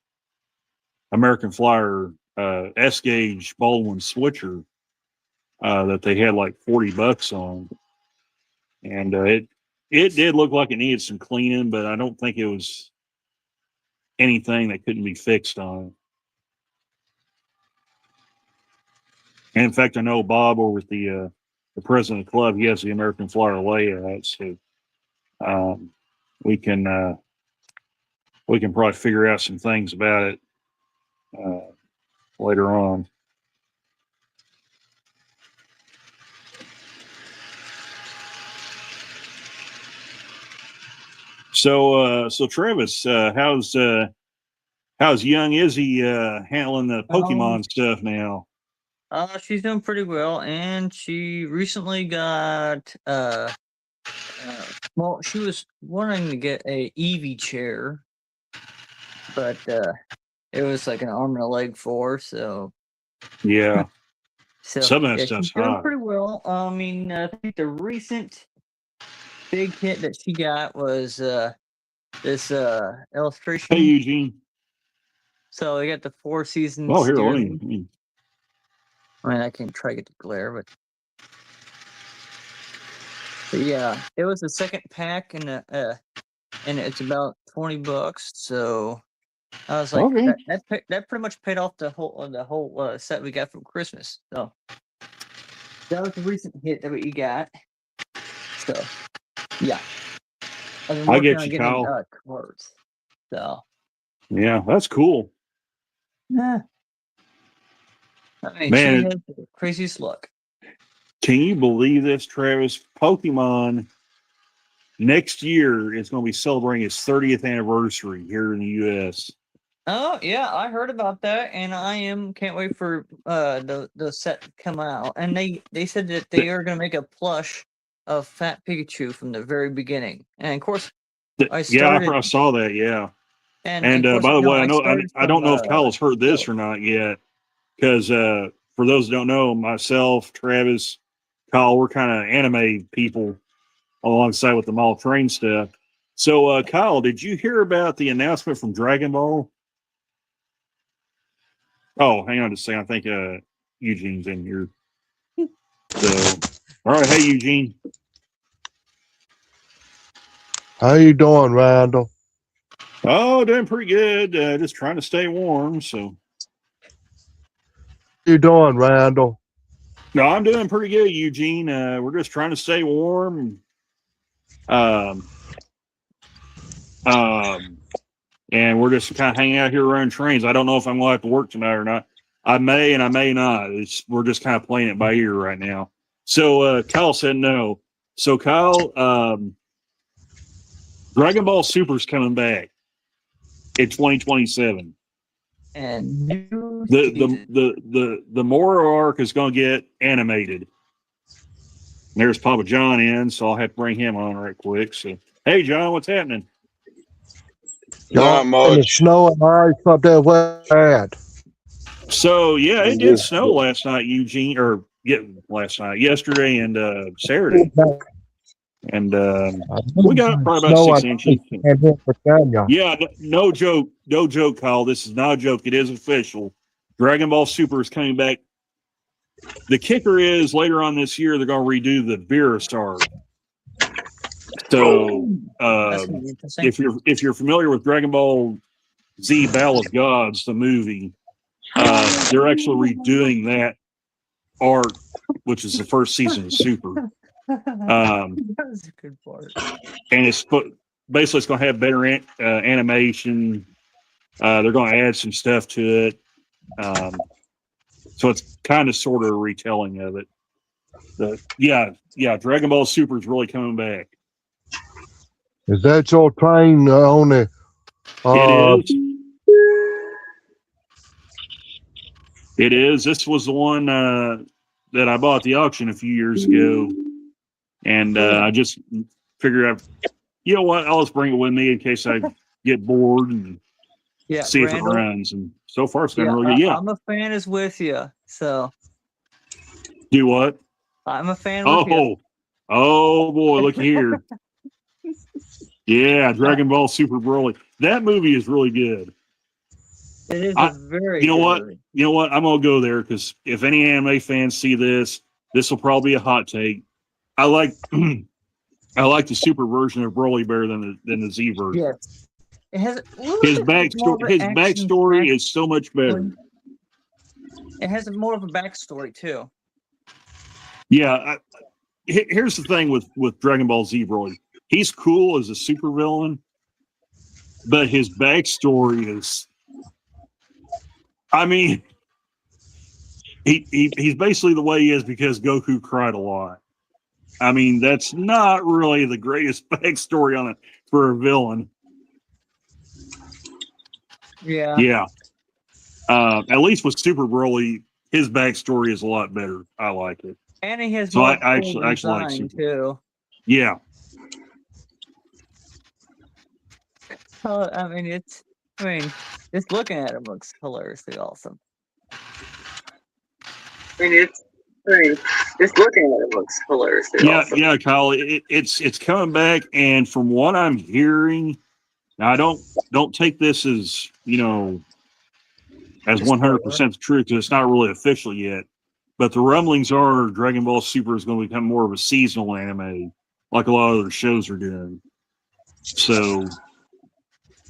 American Flyer S gauge Baldwin switcher that they had like $40 on, and it did look like it needed some cleaning, but I don't think it was anything that couldn't be fixed on it. And in fact, I know Bob over at the president of the club, he has the American Flyer layout, so we can probably figure out some things about it later on. So Travis, how's young Izzy handling the Pokemon stuff now? She's doing pretty well, and she recently got well, she was wanting to get a Eevee chair, but it was like an arm and a leg for, so yeah. So some of that yeah, stuff's she's doing hot. pretty well. I mean, I think the recent big hit that she got was this illustration. Hey, Eugene. So we got the Four Seasons. Oh, here, let steering. me. I mean, I can try to get the glare, but yeah, it was the second pack, and it's about $20. So I was like, Okay. that pretty much paid off the whole set we got from Christmas. So that was the recent hit that we got. So yeah, I've been I working get on you, getting Kyle. cards. So Yeah, that's cool. yeah, I mean, Man, she has the craziest luck. Can you believe this, Travis? Pokemon next year is going to be celebrating its 30th anniversary here in the U.S. Oh yeah, I heard about that, and can't wait for the set to come out. And they said that they are going to make a plush of Fat Pikachu from the very beginning. And of course, I saw that. Yeah, and of course, by the way, I don't know if Kyle has heard this or not yet, because for those who don't know, myself, Travis, Kyle, we're kind of anime people alongside with the mall train stuff. So, Kyle, did you hear about the announcement from Dragon Ball? Oh, hang on just a second. I think Eugene's in here. So, all right. Hey, Eugene. How you doing, Randall? Oh, doing pretty good. Just trying to stay warm. So, How you doing, Randall? no, I'm doing pretty good, Eugene. We're just trying to stay warm. And we're just kind of hanging out here running trains. I don't know if I'm going to have to work tonight or not. I may and I may not. We're just kind of playing it by ear right now. So Kyle said no. So Kyle, Dragon Ball Super's coming back in 2027. And the Moro arc is going to get animated. There's Papa John in, so I'll have to bring him on right quick. So, hey, John, what's happening? Not much. In the snow and ice up there, where at? So, yeah, it did snow last night, Eugene, or yesterday and Saturday, and we got probably about 6 inches. Yeah, no joke, Kyle. This is not a joke. It is official. Dragon Ball Super is coming back. The kicker is later on this year they're going to redo the Beerustar. So if you're familiar with Dragon Ball Z Battle of Gods, the movie, they're actually redoing that arc, which is the first season of Super. That was a good part. And it's basically it's going to have better animation. They're going to add some stuff to it. So it's kind of sort of a retelling of it. Dragon Ball Super is really coming back. Is that your train on the? It is. It is. This was the one that I bought at the auction a few years ago, and I just figured out, you know what? I'll just bring it with me in case I get bored and see if it runs. And so far, it's been really good. Yeah, I'm a fan. Is with you. So do what? I'm a fan. With you. Oh boy! Look here. Yeah, Dragon Ball Super Broly. That movie is really good. It is a very. You know what? You know what? I'm gonna go there because if any anime fans see this will probably be a hot take. I like the Super version of Broly better than the Z version. Yes, it has his backstory is so much better. It has more of a backstory too. Yeah, here's the thing with Dragon Ball Z Broly. He's cool as a supervillain, but his backstory is. I mean, he's basically the way he is because Goku cried a lot. I mean, that's not really the greatest backstory for a villain. Yeah. Yeah. At least with Super Broly, his backstory is a lot better. I like it. And he has I actually like Super too. Yeah. I mean, just looking at him looks hilariously awesome. Just looking at it looks hilariously awesome. Yeah, Kyle. It's coming back, and from what I'm hearing, now I don't take this as as 100% true because it's not really official yet. But the rumblings are Dragon Ball Super is going to become more of a seasonal anime, like a lot of other shows are doing. So.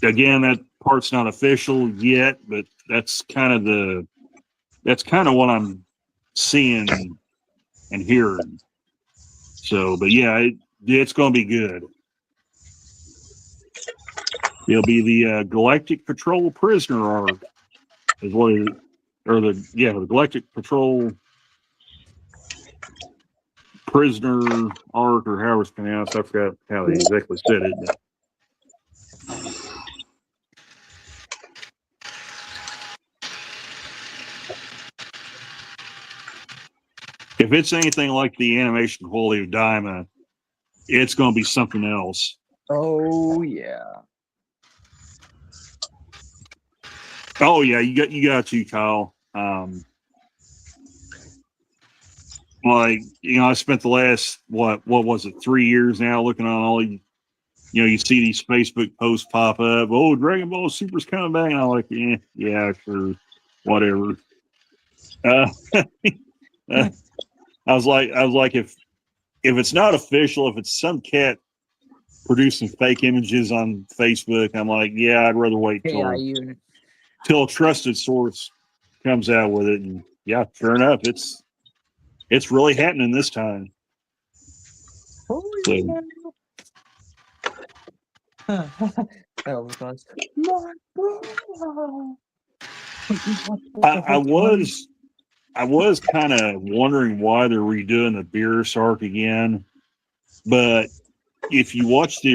Again, that part's not official yet, but that's kind of what I'm seeing and hearing. So, but yeah, it's going to be good. It'll be the Galactic Patrol Prisoner arc, is what it, or the Galactic Patrol Prisoner arc, or however it's pronounced. I forgot how they exactly said it. If it's anything like the animation quality of Daima, it's going to be something else. Oh yeah. Oh yeah, you got to, Kyle. I spent the last what was it 3 years now looking on all you see these Facebook posts pop up. Oh, Dragon Ball Super's coming back, and I'm like, yeah, sure, whatever. I was like, if it's not official, if it's some cat producing fake images on Facebook, I'm like, yeah, I'd rather wait till a trusted source comes out with it. And yeah, sure enough, it's really happening this time. I was kind of wondering why they're redoing the Beerus arc again, but if you watch the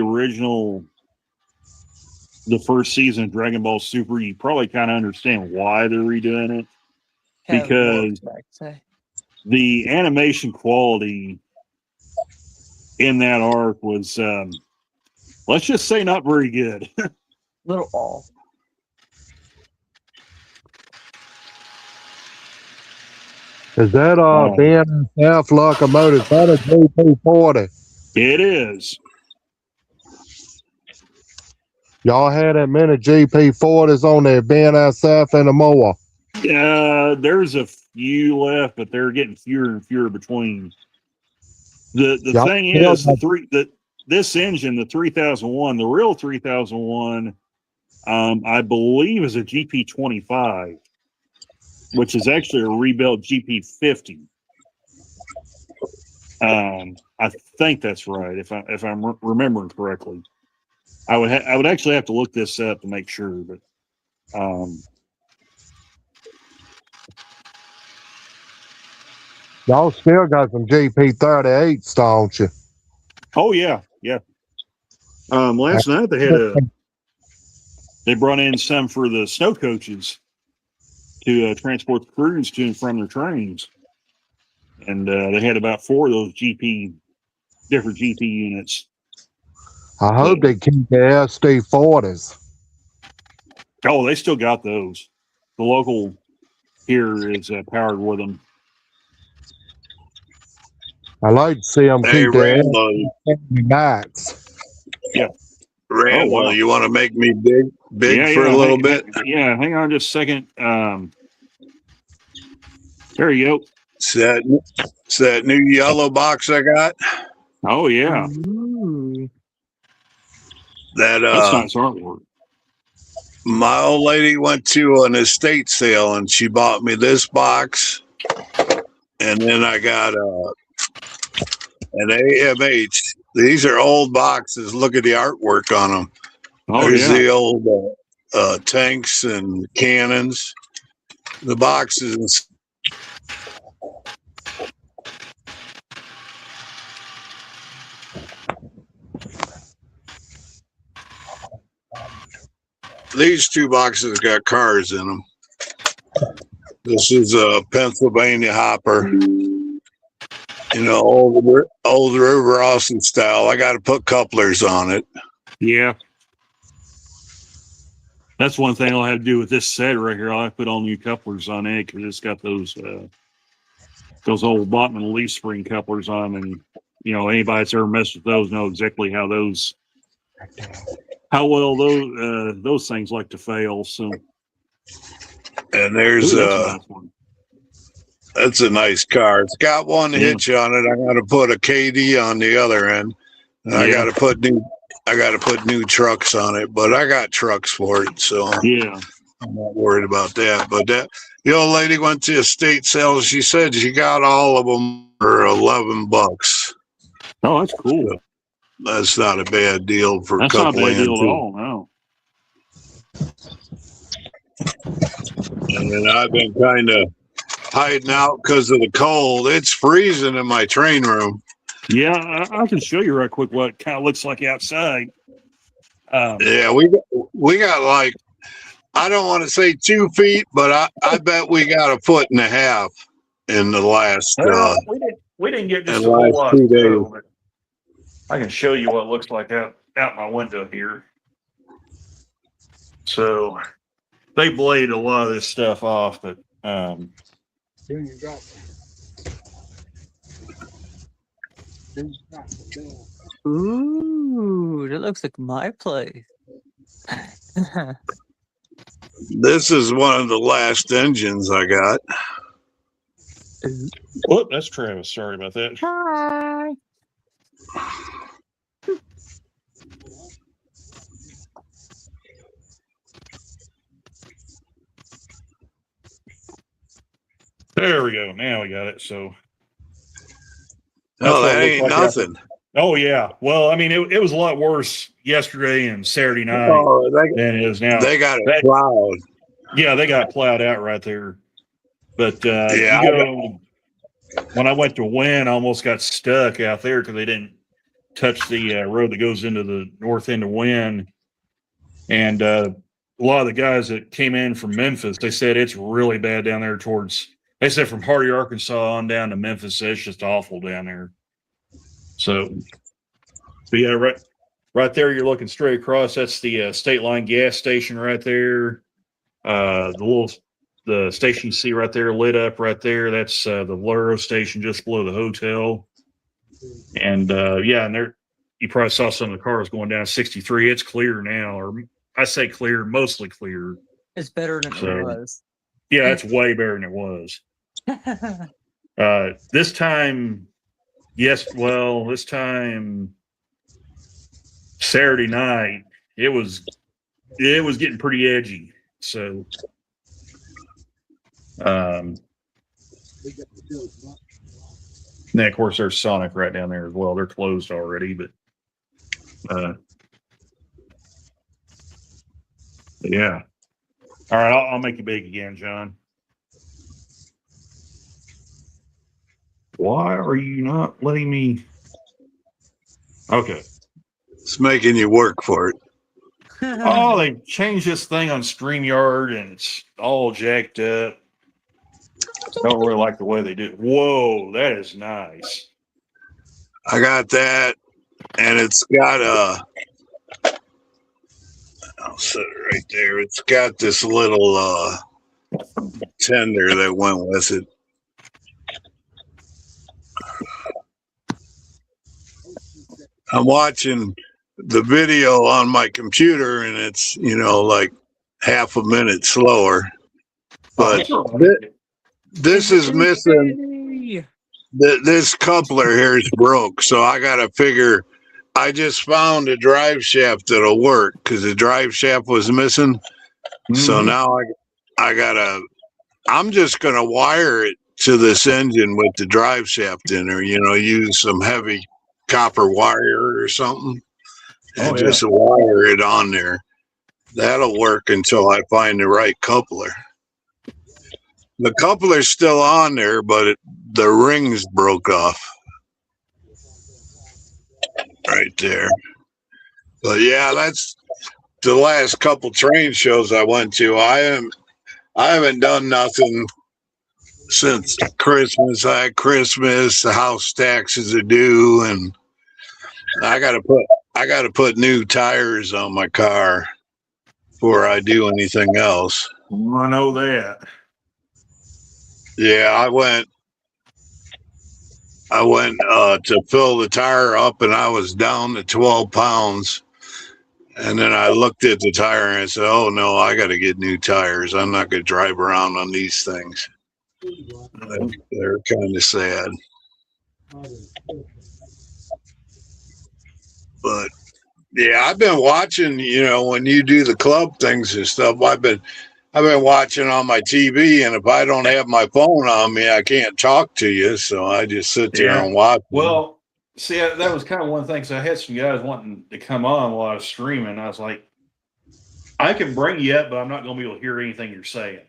first season of Dragon Ball Super, you probably kind of understand why they're redoing it. Because the animation quality in that arc was, let's just say, not very good. Little off. Is that BNSF locomotive? Is that a GP40? It is. Y'all had that many GP40s on there, BNSF and more. There's a few left, but they're getting fewer and fewer between. The thing is, this engine, the 3001, the real 3001, I believe is a GP25, which is actually a rebuilt GP50. I think that's right, if I'm remembering correctly. I would actually have to look this up to make sure, but y'all still got some GP38s, don't you? Oh yeah. Last night they brought in some for the snow coaches to transport the crews to and from their trains, and they had about 4 of those different GP units. I hope they keep the SD40s. Oh, they still got those. The local here is powered with them. I like to see them keep the SD Yeah. Randall, wow. You want to make me big for a little bit? Yeah, hang on just a second. There you go. It's that new yellow box I got. Oh yeah. Ooh. That's nice artwork. My old lady went to an estate sale and she bought me this box, and then I got an AMH. These are old boxes. Look at the artwork on them. Oh, There's the old tanks and cannons. The boxes. These 2 boxes got cars in them. This is a Pennsylvania hopper. You know, old River Austin style. I got to put couplers on it. Yeah. That's one thing I'll have to do with this set right here. I'll have to put all new couplers on it because it's got those old Bachmann leaf spring couplers on them. And, you know, anybody that's ever messed with those know exactly how well those things like to fail. So, and there's that's a nice car. It's got one hitch on it. I got to put a KD on the other end. And I got to put new trucks on it, but I got trucks for it, so yeah, I'm not worried about that. But the old lady went to estate sales. She said she got all of them for $11. Oh, that's cool. So that's not a bad deal for that's a couple. That's not a bad deal at all. No. And then I've been kind of hiding out because of the cold. It's freezing in my train room. Yeah, I can show you right quick what it kind of looks like outside. Yeah, we got like, I don't want to say 2 feet, but I bet we got 1.5 feet in the last. We didn't get just a whole lot. 2 days. But I can show you what it looks like out my window here. So they blade a lot of this stuff off, but Ooh, that looks like my place. This is one of the last engines I got. Oh, that's Travis. Sorry about that. Hi. There we go. Now we got it. So. Oh, that ain't nothing. Oh yeah. Well, I mean, it was a lot worse yesterday and Saturday night than it is now. They got it plowed. Yeah, they got plowed out right there. But when I went to Wynn, I almost got stuck out there because they didn't touch the road that goes into the north end of Wynn. And a lot of the guys that came in from Memphis, they said it's really bad down there they said from Hardy, Arkansas on down to Memphis, it's just awful down there. So, but yeah, right there, you're looking straight across. That's the State Line gas station right there. The the station you see right there lit up right there. That's the Valero station just below the hotel. And yeah, and there you probably saw some of the cars going down 63. It's clear now, or I say clear, mostly clear. It's better than it So, was. yeah, it's way better than it was. This time, this time Saturday night, it was getting pretty edgy. So, and then of course there's Sonic right down there as well. They're closed already, but yeah. All right, I'll make you big again, John. Why are you not letting me? Okay. It's making you work for it. Oh, they changed this thing on StreamYard and it's all jacked up. I don't really like the way they do it. Whoa, that is nice. I got that, and it's got I'll set it right there. It's got this little tender that went with it. I'm watching the video on my computer, and it's like half a minute slower. But this is missing. This coupler here is broke, so I got to figure. I just found a drive shaft that'll work because the drive shaft was missing. Mm-hmm. So now I'm just going to wire it to this engine with the drive shaft in there, use some heavy copper wire or something and just wire it on there. That'll work until I find the right coupler. The coupler's still on there, but the rings broke off. Right there. But yeah, that's the last couple train shows I went to. I haven't done nothing since Christmas. I had Christmas, the house taxes are due, and I gotta put new tires on my car before I do anything else. I know that. Yeah, I went to fill the tire up, and I was down to 12 pounds. And then I looked at the tire and I said, "Oh no, I got to get new tires. I'm not going to drive around on these things." They're kind of sad. But yeah, I've been watching. When you do the club things and stuff, I've been watching on my TV, and if I don't have my phone on me, I can't talk to you. So I just sit there and watch. Well, see, that was kind of one thing. So I had some guys wanting to come on while I was streaming. I was like, I can bring you up, but I'm not going to be able to hear anything you're saying.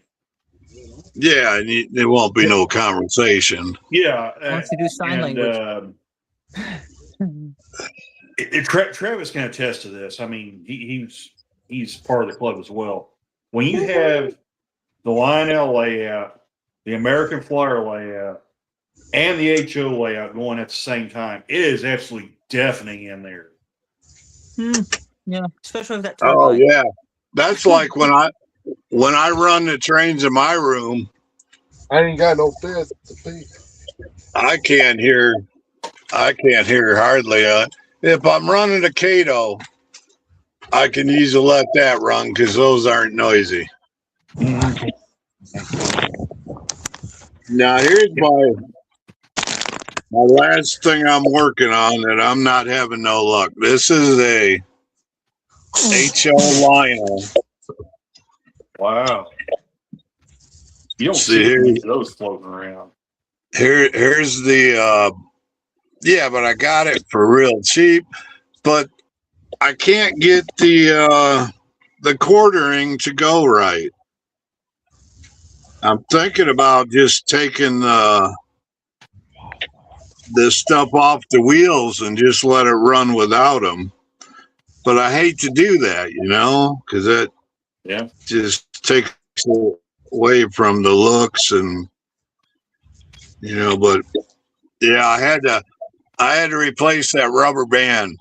Yeah, and there won't be no conversation. Yeah. Once you do sign language. Travis can attest to this. I mean, he's part of the club as well. When you have the Lionel layout, the American Flyer layout, and the HO layout going at the same time, it is absolutely deafening in there. Yeah, especially with that turbine. Oh yeah, that's like when I run the trains in my room. I ain't got no fist to speak. I can't hear hardly. If I'm running a Cato, I can usually let that run because those aren't noisy. Now here's my last thing I'm working on that I'm not having no luck. This is a HO Lionel. Wow. You don't see those floating around. Here's the but I got it for real cheap, but I can't get the quartering to go right. I'm thinking about just taking this stuff off the wheels and just let it run without them. But I hate to do that, because that just takes away from the looks and but yeah, I had to replace that rubber band.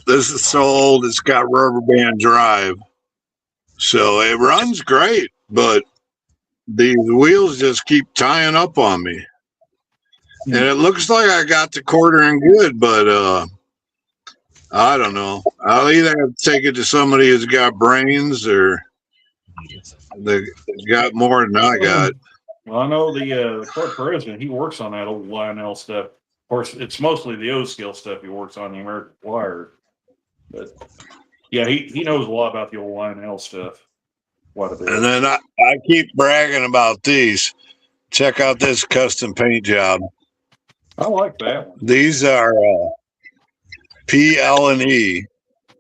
This is so old, it's got rubber band drive. So it runs great, but these wheels just keep tying up on me. And it looks like I got the quartering good, but I don't know. I'll either have to take it to somebody who's got brains or they got more than I got. Well, I know the club president, he works on that old Lionel stuff. Of course, it's mostly the O-scale stuff he works on, the American Flyer. But yeah, he knows a lot about the old Lionel stuff. Quite a bit. And then I keep bragging about these. Check out this custom paint job. I like that one. These are PL&E.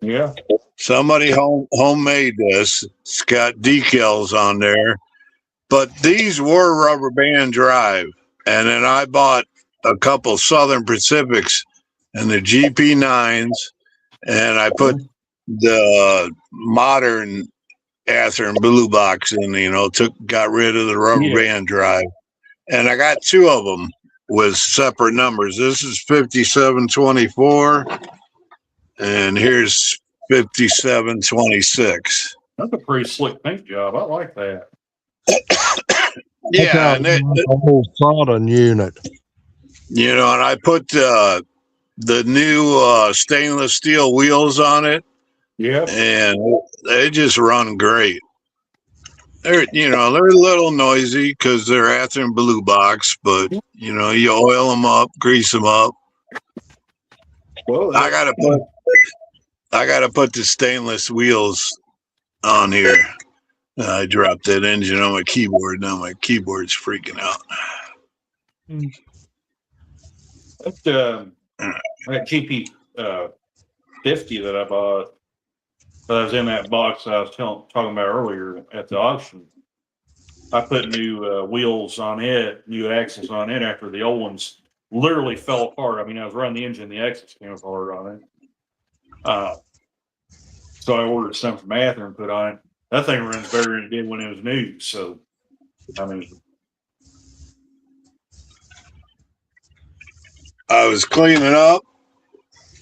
Yeah. Somebody homemade this. It's got decals on there. But these were rubber band drive. And then I bought a couple Southern Pacifics and the GP9s. And I put the modern Athearn blue box in, got rid of the rubber band drive. And I got two of them with separate numbers. This is 5724. And here's 5726. That's a pretty slick paint job. I like that. Yeah, and the whole soldering unit. and I put the new stainless steel wheels on it. Yeah. And they just run great. They're a little noisy because they're Athearn blue box, but you oil them up, grease them up. Well, I gotta put the stainless wheels on here. I dropped that engine on my keyboard. Now my keyboard's freaking out. That GP 50 that I bought, that was in that box I was talking about earlier at the auction. I put new wheels on it, new axles on it after the old ones literally fell apart. I mean, I was running the engine, the axles came apart on it. So I ordered some from Athearn and put on it. That thing runs better than it did when it was new. So, I mean, I was cleaning up,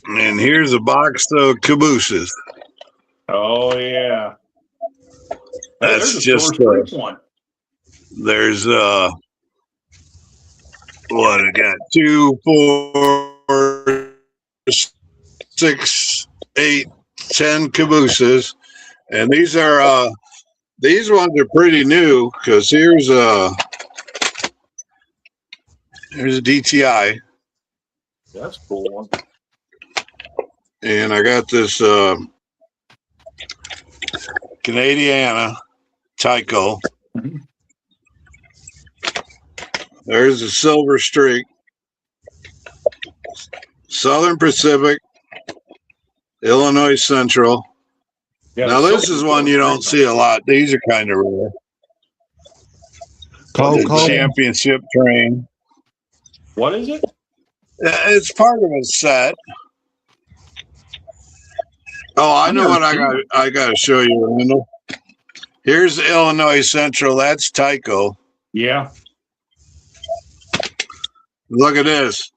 and here's a box of cabooses. oh yeah, That's there's just one. There's what I got 2, 4, 6, 8, 10 cabooses, and these ones are pretty new because here's a DTI. That's a cool one. And I got this Canadiana Tyco. Mm-hmm. There's a Silver Streak, Southern Pacific, Illinois Central. Yeah, Now this is one you don't see a lot. These are kind of rare. The championship train. What is it? It's part of a set. Oh, I know what I got to show you, Randall. Here's Illinois Central. That's Tyco. Yeah. Look at this.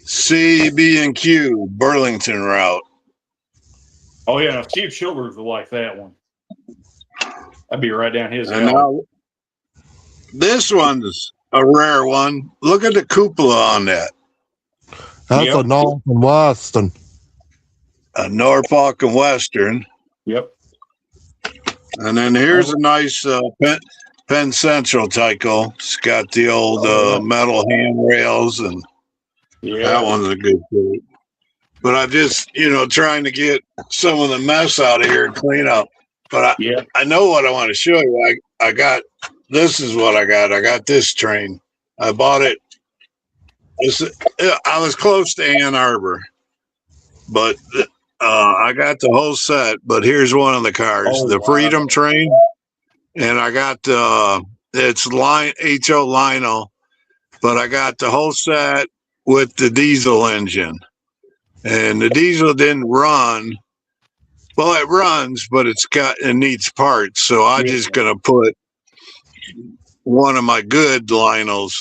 CB&Q Burlington route. Oh yeah, now Steve Childers will like that one. That'd be right down his And alley. now, this one's a rare one. Look at the cupola on that. That's a North and Western. A Norfolk and Western. Yep. And then here's a nice Penn Central Tyco. It's got the old metal handrails, and that one's a good fit. But I'm just, trying to get some of the mess out of here and clean up. But I know what I want to show you. I got, this is what I got. I got this train. I bought it. I was close to Ann Arbor, but I got the whole set. But here's one of the cars, the Freedom train. And I got it's HO Lino, but I got the whole set with the diesel engine. And the diesel didn't run. Well, it runs, but it needs parts. So I'm just gonna put one of my good Linos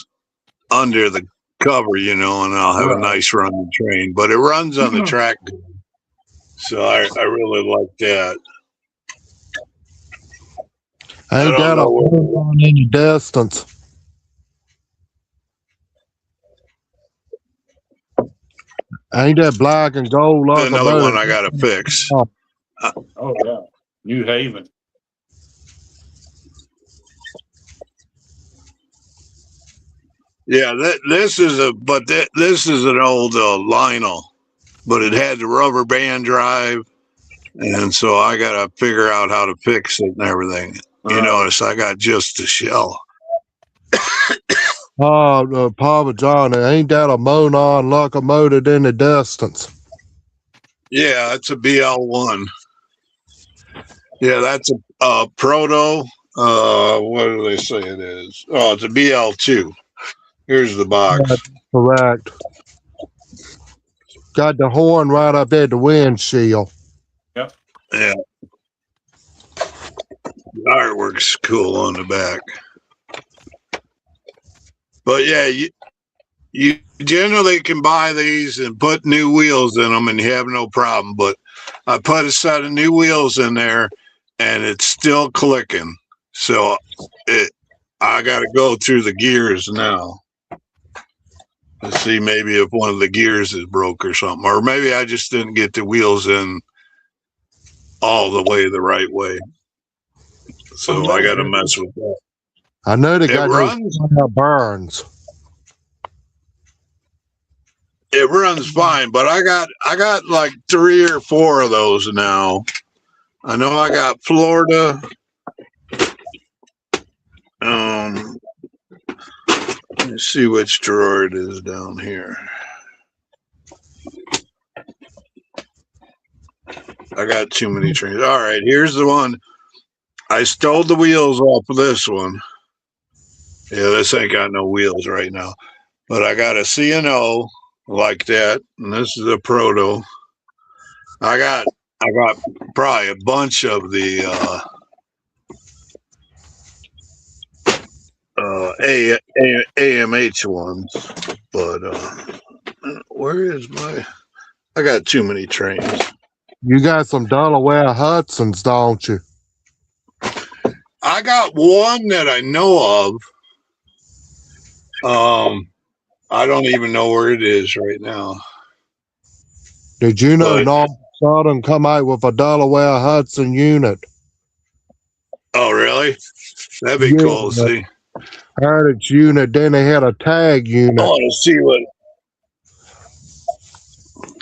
under the cover, and I'll have a nice running train. But it runs on the track, so I really like that. Ain't don't that a know what- moon in the distance? Ain't that black and gold another locomotive? one I got to fix. Oh yeah, New Haven. Yeah, this is this is an old Lionel, but it had the rubber band drive, and so I got to figure out how to fix it and everything. You Right. notice I got just the shell. Papa John, ain't that a Monon locomotive in the distance? Yeah, it's a BL1. Yeah, that's a proto. What do they say it is? Oh, it's a BL2. Here's the box. Correct. Got the horn right up at the windshield. Yeah. The artwork's cool on the back. But yeah, you generally can buy these and put new wheels in them and you have no problem. But I put a set of new wheels in there and it's still clicking. So I got to go through the gears now. Let's see, maybe if one of the gears is broke or something, or maybe I just didn't get the wheels in all the way the right way. So I got to mess with that. I know they It got runs. those burns. It runs fine, but I got like 3 or 4 of those now. I know I got Florida. Let's see which drawer it is down here. I got too many trains. All right, here's the one. I stole the wheels off of this one. Yeah, this ain't got no wheels right now. But I got a C&O like that, and this is a proto. I got probably a bunch of the AMH ones, but where is my? I got too many trains. You got some Delaware Hudsons, don't you? I got one that I know of. I don't even know where it is right now. Did you know But- North Southern come out with a Delaware Hudson unit? Oh, really? That'd be Yeah. cool. See, Heritage unit, then they had a tag I unit. want to see what.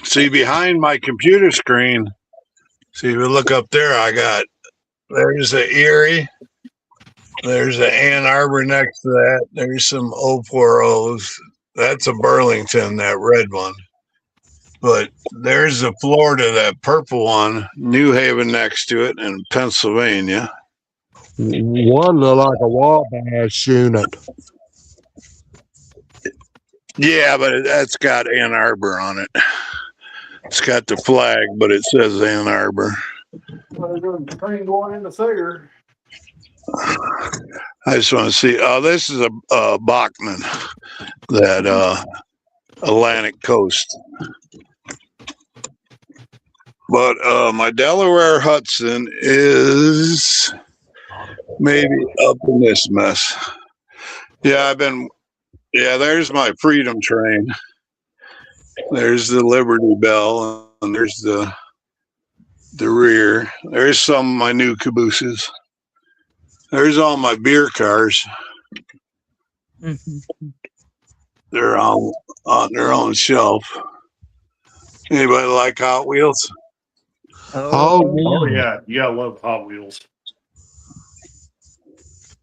See behind my computer screen. See, if you look up there, there's the Erie. There's the Ann Arbor next to that. There's some 040s. That's a Burlington, that red one. But there's the Florida, that purple one, New Haven next to it, and Pennsylvania. One looked like a Wabash unit. Yeah, but that's got Ann Arbor on it. It's got the flag, but it says Ann Arbor. Train going into Thayer. I just want to see. Oh, this is a Bachman, that Atlantic Coast. But my Delaware Hudson is maybe up in this mess. Yeah, there's my Freedom train. There's the Liberty Bell, and there's the rear. There's some of my new cabooses. There's all my beer cars. They're on their own shelf. Anybody like Hot Wheels? Oh yeah, you gotta love Hot Wheels.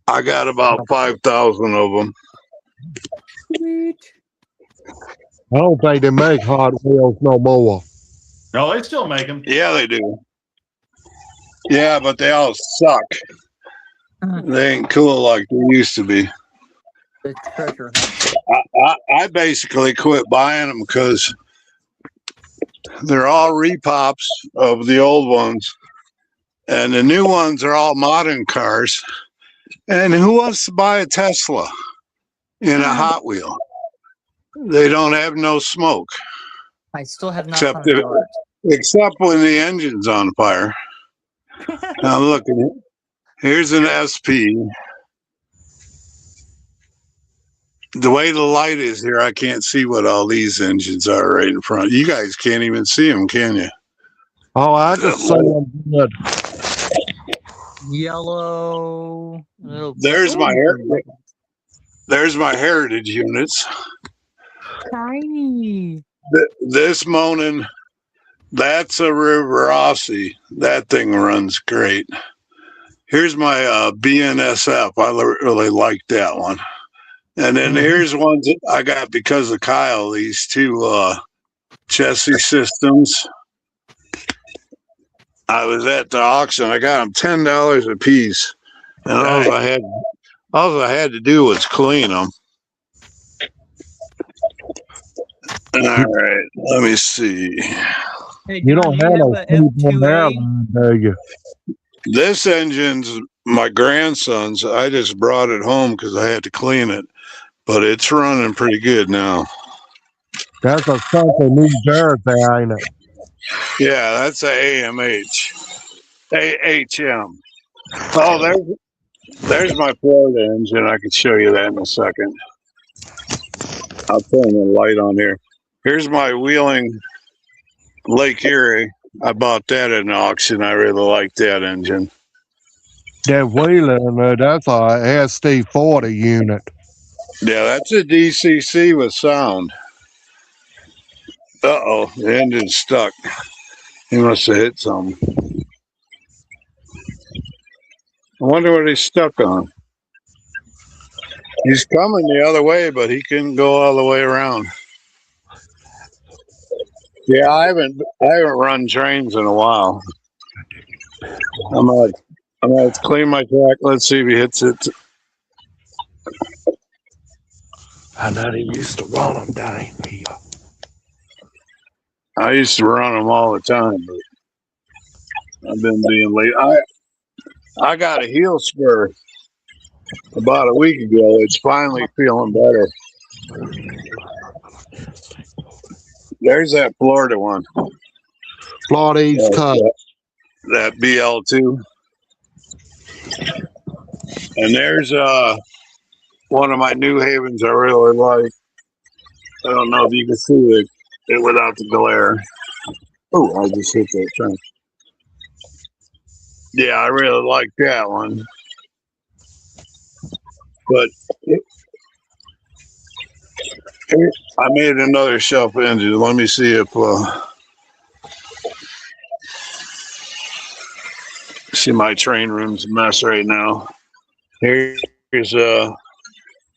I got about 5,000 of them. Sweet. I don't think they make Hot Wheels no more. No, they still make them. Yeah, they do. Yeah, but they all suck. They ain't cool like they used to be. The treasure. I basically quit buying them because they're all repops of the old ones, and the new ones are all modern cars. And who wants to buy a Tesla in a Hot Wheel? They don't have no smoke, I still have not except found a dart. except when the engine's on fire. Now look at it. Here's an SP. The way the light is here, I can't see what all these engines are right in front. You guys can't even see them, can you? Oh, I just saw them good. Yellow. There's my there's my heritage units. Tiny. This Monin, that's a Riverossi. That thing runs great. Here's my BNSF. I really like that one. And then here's ones that I got because of Kyle. These two chassis systems. I was at the auction. I got them $10 a piece, and all I had to do was clean them. All right, let me see. Hey, You John, don't have no a people airline, do you? This engine's my grandson's. I just brought it home because I had to clean it, but it's running pretty good now. That's a something New Jersey, ain't it? Yeah, that's a AHM. Oh, there's my Florida engine. I can show you that in a second. I'll turn the light on here. Here's my Wheeling Lake Erie. I bought that at an auction. I really like that engine. That Wheeler, that's a SD40 unit. Yeah, that's a DCC with sound. Uh-oh, the engine's stuck. He must have hit something. I wonder what he's stuck on. He's coming the other way, but he couldn't go all the way around. Yeah, I haven't run trains in a while. I'm gonna clean my track. Let's see if he hits it. I know they used to run them down here. I used to run them all the time, but I've been being late. I got a heel spur about a week ago. It's finally feeling better. There's that Florida one. Florida East Coast. That BL2. And there's one of my New Havens I really like. I don't know if you can see it without the glare. Oh, I just hit that train. Yeah, I really like that one. But I made another shelf engine. Let me see if see, my train room's a mess right now. Here's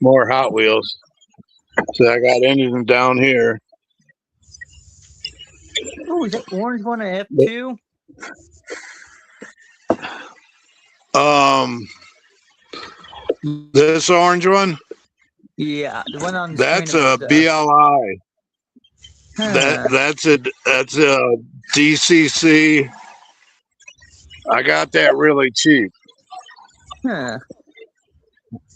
more Hot Wheels. So I got engine down here. Oh, is that orange one an F2? This orange one? Yeah, the one on the That's screen a BLI. Huh. That's a DCC. I got that really cheap. Huh.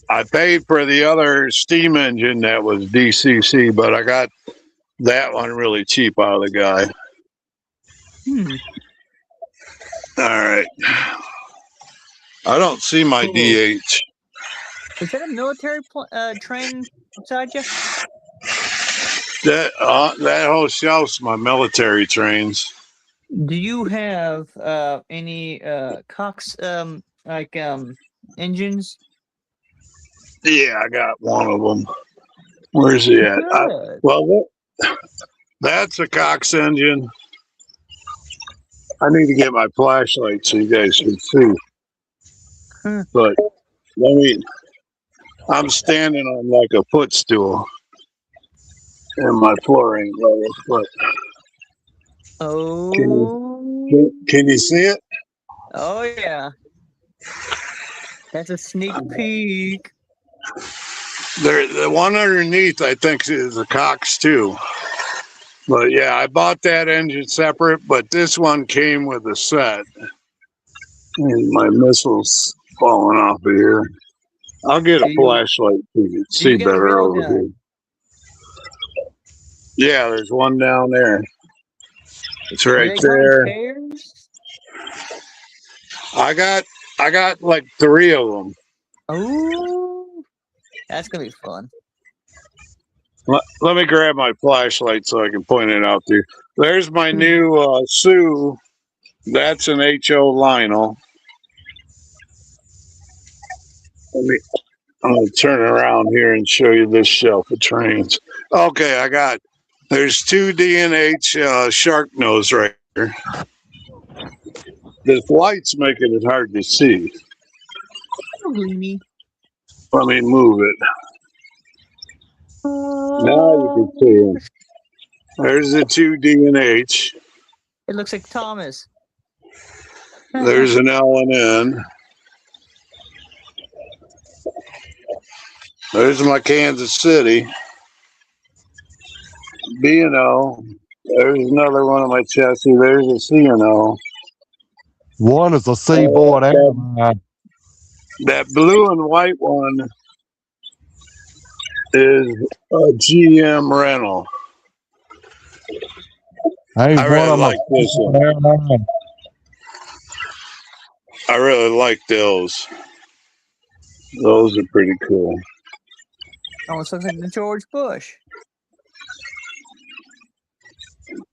I paid for the other steam engine that was DCC, but I got that one really cheap out of the guy. All right. I don't see my DH. Is that a military train beside you? That whole shelf's my military trains. Do you have any Cox engines? Yeah, I got one of them. Where's he at? Well, that's a Cox engine. I need to get my flashlight so you guys can see. But I'm standing on like a footstool, and my floor ain't level. But Oh. Can you see it? Oh yeah. That's a sneak peek. The one underneath, I think, is a Cox too. But yeah, I bought that engine separate, but this one came with a set. And my missile's falling off of here. I'll get a flashlight so you can see better over here. Yeah, there's one down there. It's right there. I I got like 3 of them. Oh, that's gonna be fun. Let me grab my flashlight so I can point it out there. There's my new Sue. That's an HO Lionel. I'm going to turn around here and show you this shelf of trains. Okay, there's 2 D&H shark nose right here. This light's making it hard to see. Greeny. Let me move it. Now you can see them. There's the 2 D&H. It looks like Thomas. There's an L&N. There's my Kansas City. B&O. There's another one of my chassis. There's a C&O. One is a Seaboard Airline. That blue and white one is a GM rental. Hey, I really like this one. Airline. I really like those. Those are pretty cool. Almost looks like the George Bush.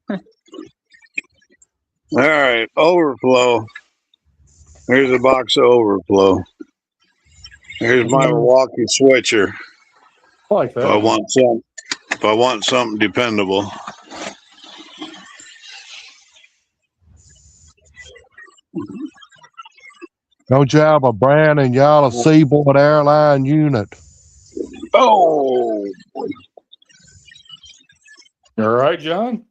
All right, overflow. Here's a box of overflow. Here's my Milwaukee switcher. I like that. If I want something dependable. Don't you have a brand and y'all a Seaboard Airline unit? Oh, You all right, John?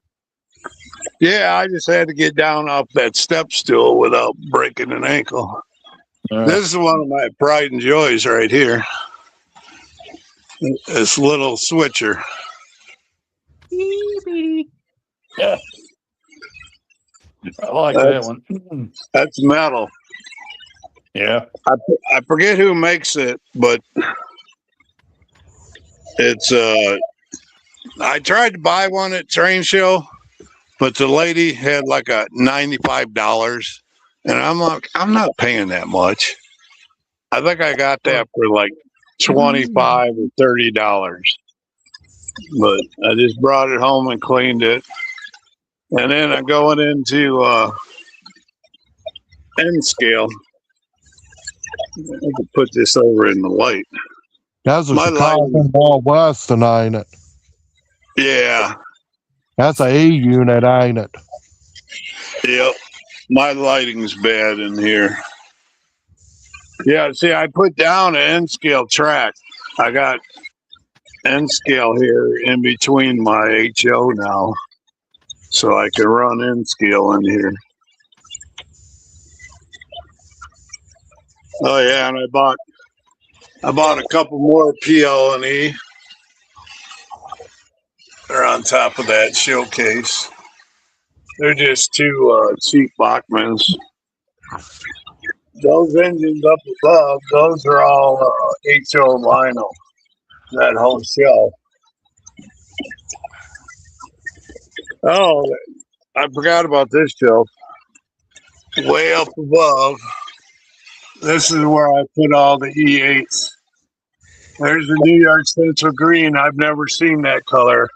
yeah, I just had to get down off that step stool without breaking an ankle. This is one of my pride and joys right here. This little switcher. Yeah. I like that one. That's metal. Yeah. I forget who makes it, but it's I tried to buy one at train show, but the lady had like a $95, and I'm like, I'm not paying that much. I think I got that for like $25 or $30, but I just brought it home and cleaned it, and then I'm going into N scale. I could put this over in the light. That's a My Chicago lighting- Northwestern, ain't it? Yeah. That's a E unit, ain't it? Yep. My lighting's bad in here. Yeah, see, I put down an N-scale track. I got N-scale here in between my HO now, so I can run N-scale in here. Oh yeah, and I bought a couple more PL&E. They're on top of that showcase. They're just 2 cheap Bachmans. Those engines up above, those are all HO vinyl. That whole shelf. Oh, I forgot about this shelf. Way up above, this is where I put all the E8s. There's the New York Central Green. I've never seen that color.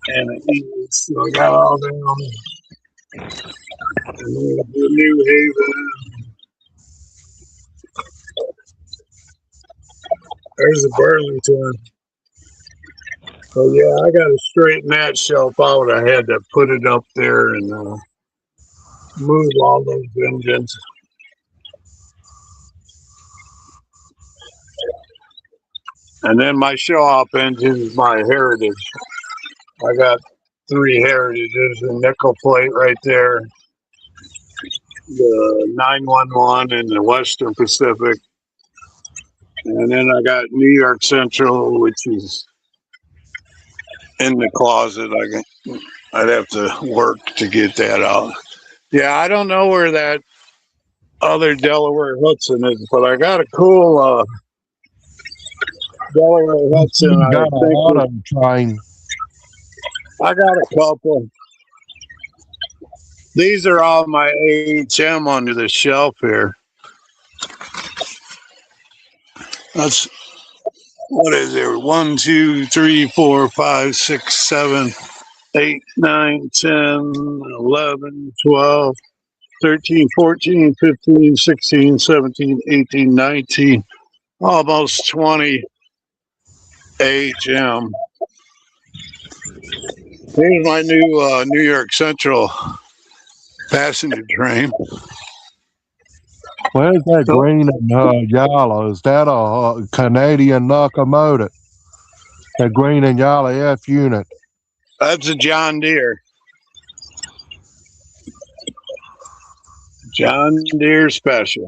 And the E8s, so I got all them. And then the New Haven. There's the Burlington. So yeah, I got to straighten that shelf out. I had to put it up there and move all those engines. And then my show-off engine is my Heritage. I got 3 Heritages, a nickel plate right there, the 911 and the Western Pacific. And then I got New York Central, which is in the closet. I'd have to work to get that out. Yeah, I don't know where that other Delaware Hudson is, but I got a cool Delaware Hudson. You got an auto train. I got a couple. These are all my AHM under the shelf here. That's what is there? 1, 2, 3, 4, 5, 6, 7, 8, 9, 10, 11, 12, 13, 14, 15, 16, 17, 18, 19, almost 20 AHM. Here's my new New York Central passenger train. Where's that green and yellow? Is that a Canadian locomotive? That green and yellow F unit. That's a John Deere. John Deere special.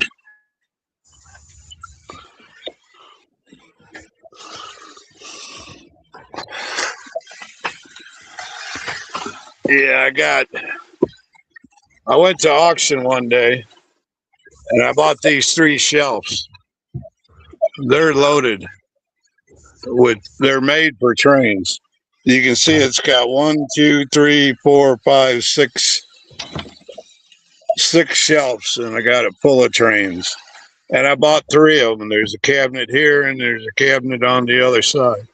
Yeah, I went to auction one day and I bought these 3 shelves. They're loaded they're made for trains. You can see it's got 1, 2, 3, 4, 5, 6 shelves, and I got it full of trains. And I bought 3 of them. There's a cabinet here and there's a cabinet on the other side.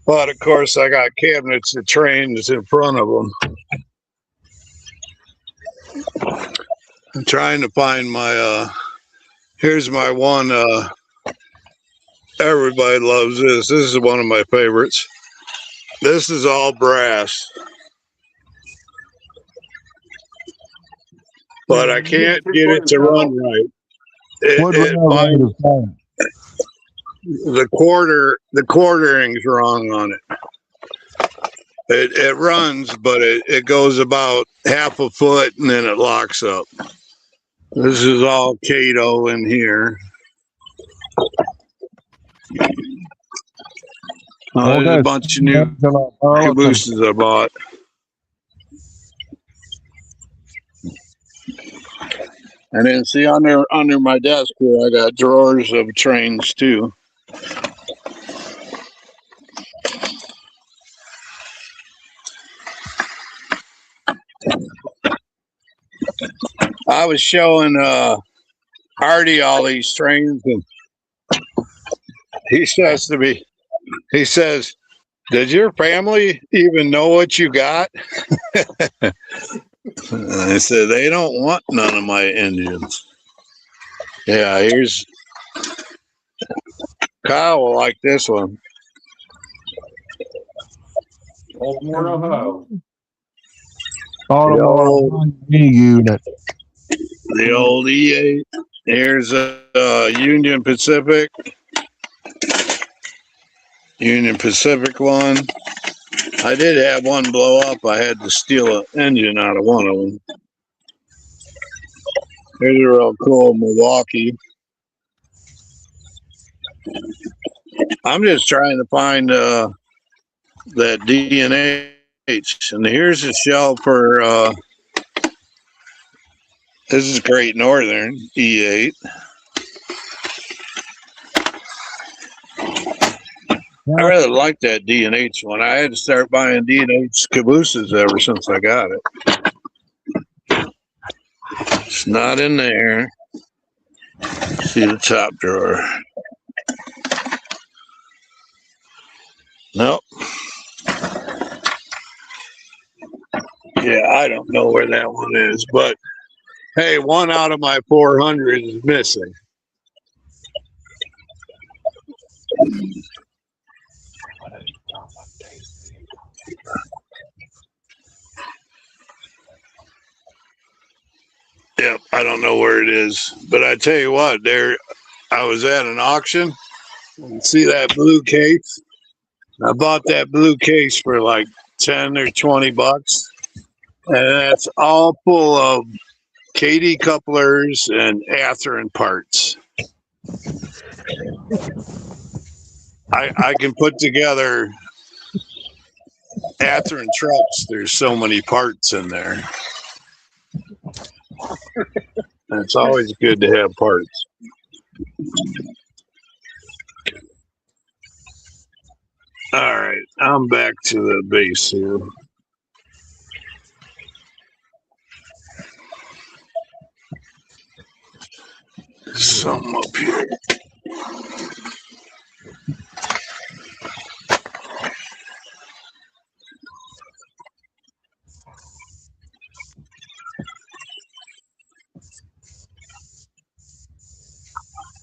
But of course, I got cabinets of trains in front of them. I'm trying to find my, here's my one, everybody loves this. This is one of my favorites. This is all brass. But I can't get it to run right. What railroad is that? The quartering's wrong on it. It runs, but it goes about half a foot and then it locks up. This is all Cato in here. There's a bunch of new cabooses I bought. And then see under my desk here, I got drawers of trains too. I was showing Artie all these trains, and he says to me, he says, "Did your family even know what you got?" I said, "They don't want none of my Indians." Yeah, here's Kyle will like this one. Automotive unit. The old E8. Here's a Union Pacific one. I did have one blow up. I had to steal an engine out of one of them. Here's a real cool Milwaukee. I'm just trying to find that D&H. And here's a shell for this is Great Northern E8. I really like that D&H one. I had to start buying D&H cabooses ever since I got it. It's not in there. See the top drawer. Nope. Yeah, I don't know where that one is, but hey, 1 out of my 400 is missing. Yep, I don't know where it is, but I tell you what, I was at an auction. See that blue case? I bought that blue case for like 10 or 20 bucks, and that's all full of KD couplers and Athearn parts. I can put together Athearn trucks. There's so many parts in there. It's always good to have parts. All right, I'm back to the base here. Some up here.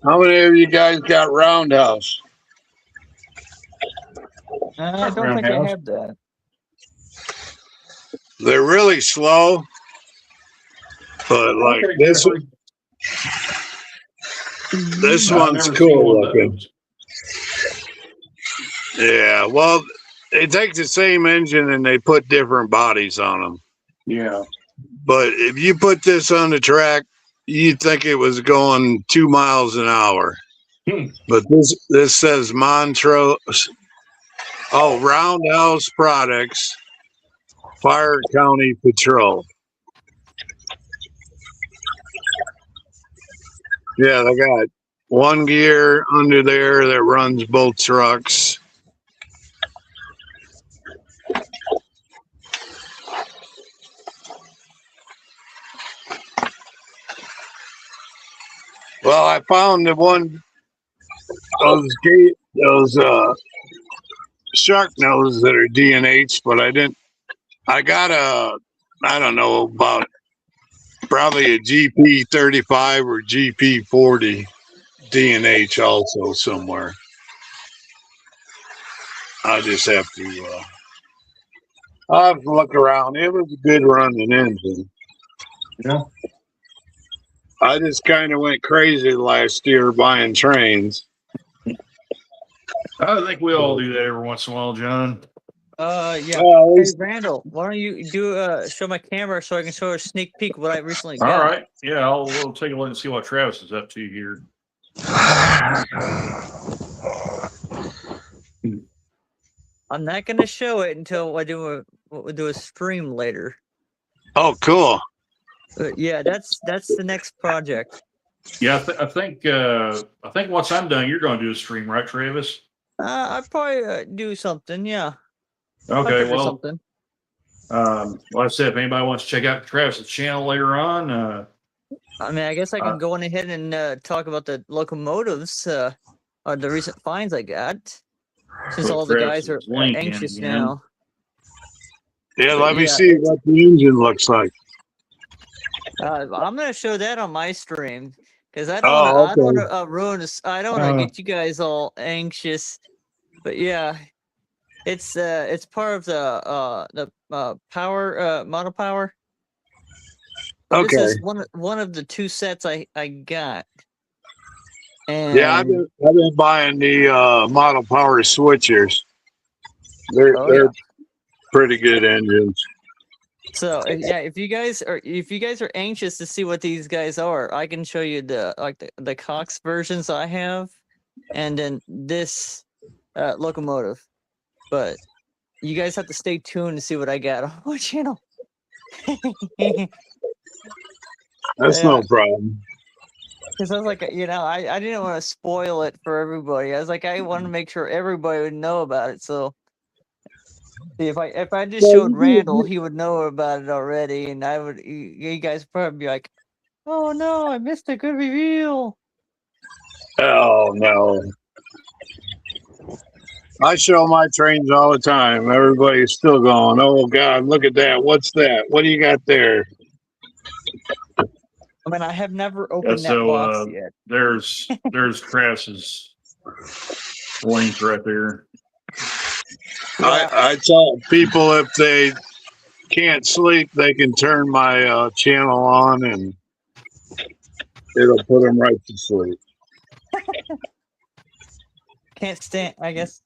How many of you guys got Roundhouse? I don't think I have that. They're really slow, but like Okay, this Jeffrey. this I've one's never seen cool one of looking. those. Yeah, well, they take the same engine and they put different bodies on them. Yeah. But if you put this on the track, you'd think it was going 2 miles an hour. But this says Montrose. Oh, Roundhouse Products, Fire County Patrol. Yeah, they got one gear under there that runs both trucks. Well, I found those shark noses that are D&H, but I got I don't know, about probably a GP35 or GP40 D&H also somewhere. I'll just have to, I'll have to look around. It was a good running engine. Yeah. I just kind of went crazy last year buying trains. I think we all do that every once in a while, John. Yeah. Well, Hey, Randall, why don't you do show my camera so I can show a sneak peek of what I recently got? All right. Yeah, we'll take a look and see what Travis is up to here. I'm not going to show it until I do a stream later. Oh, cool. Yeah, that's the next project. Yeah, I think once I'm done, you're going to do a stream, right, Travis? I'd probably do something. Yeah. Okay. Well, something. Like I said, if anybody wants to check out Travis's channel later on, I mean, I guess I can go on ahead and talk about the locomotives, or the recent finds I got, since all the guys are anxious now. Yeah, let me see what the engine looks like. I'm gonna show that on my stream because I don't want to ruin this. I don't want to get you guys all anxious, but yeah, it's part of the power model power. But Okay. This is one of the two sets I got. And yeah, I've been buying the model power switchers. They're pretty good engines. So yeah, if you guys are anxious to see what these guys are, I can show you the Cox versions I have, and then this locomotive. But you guys have to stay tuned to see what I got on my channel. That's no problem. Because I was like, I didn't want to spoil it for everybody. I was like, I wanted to make sure everybody would know about it. So see, if I just showed Randall, he would know about it already, and you guys would probably be like, "Oh no, I missed a good reveal." Oh no. I show my trains all the time. Everybody's still going, oh God, look at that. What's that? What do you got there? I mean, I have never opened that box yet. There's Travis's link right there. Yeah. I tell people if they can't sleep, they can turn my channel on and it'll put them right to sleep. Can't stand, I guess.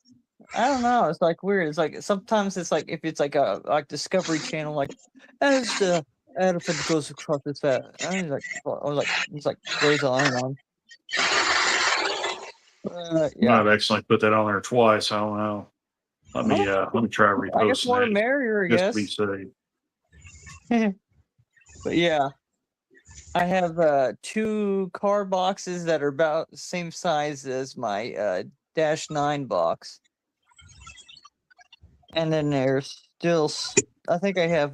I don't know. It's like weird. It's like sometimes it's like if it's like a Discovery Channel, like as the elephant goes across this fat. I was like, it's like goes on and on. Yeah. I've actually put that on there twice. I don't know. Let me try reposting. I guess more merrier. I guess. Just to be safe. But yeah, I have 2 car boxes that are about the same size as my -9 box. And then there's still, I think I have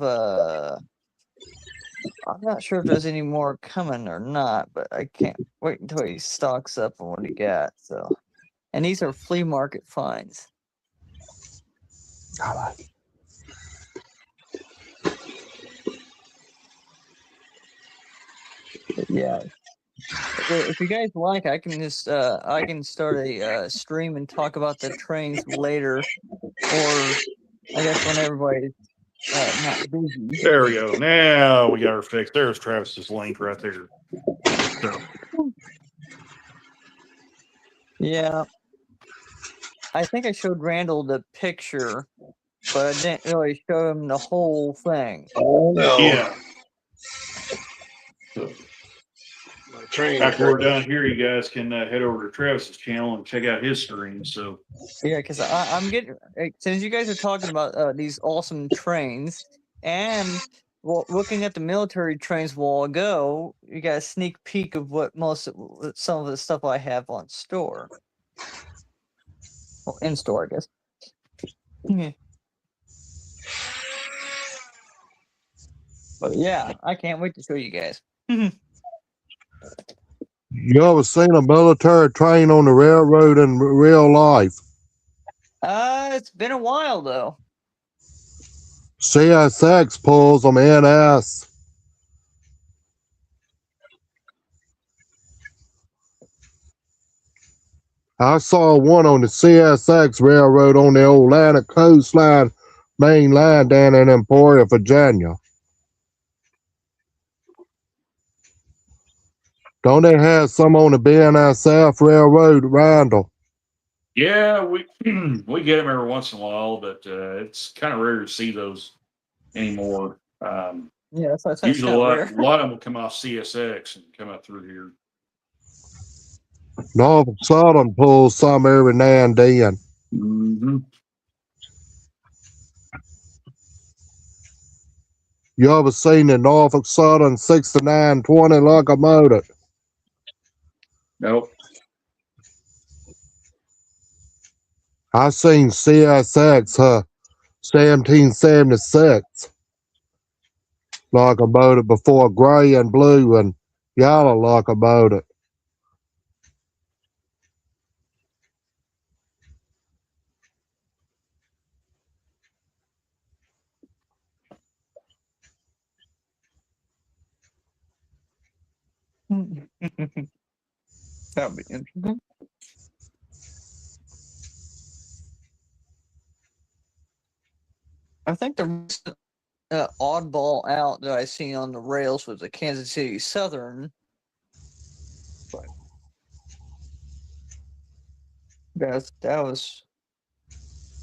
I'm not sure if there's any more coming or not, but I can't wait until he stocks up on what he got. So, and these are flea market finds. I like it. But yeah, if you guys like, I can just I can start a stream and talk about the trains later, or I guess when everybody's not busy. There we go. Now we got her fixed. There's Travis's link right there. So Yeah, I think I showed Randall the picture, but I didn't really show him the whole thing. Oh no. yeah. So My train. after we're done here, you guys can head over to Travis's channel and check out his stream. So Yeah, because I'm getting since you guys are talking about these awesome trains and looking at the military trains a while ago, you got a sneak peek of what some of the stuff I have on store. Well, in store, I guess. Yeah. But yeah, I can't wait to show you guys. You ever seen a military train on the railroad in real life? It's been a while though. CSX pulls them NS. I saw one on the CSX railroad on the Atlantic coastline, main line down in Emporia, Virginia. Don't they have some on the BNSF railroad, Randall? yeah, we we get them every once in a while, but it's kind of rare to see those anymore. Yeah, that's Usually kind of rare. a lot of them will come off CSX and come up through here. Norfolk Southern pulls some every now and then. Mm-hmm. You ever seen the Norfolk Southern 6920 locomotive? Nope. I seen CSX 1776 locomotive before, gray and blue and yellow locomotive. That would be interesting. I think the recent, oddball out that I seen on the rails was the Kansas City Southern. But that was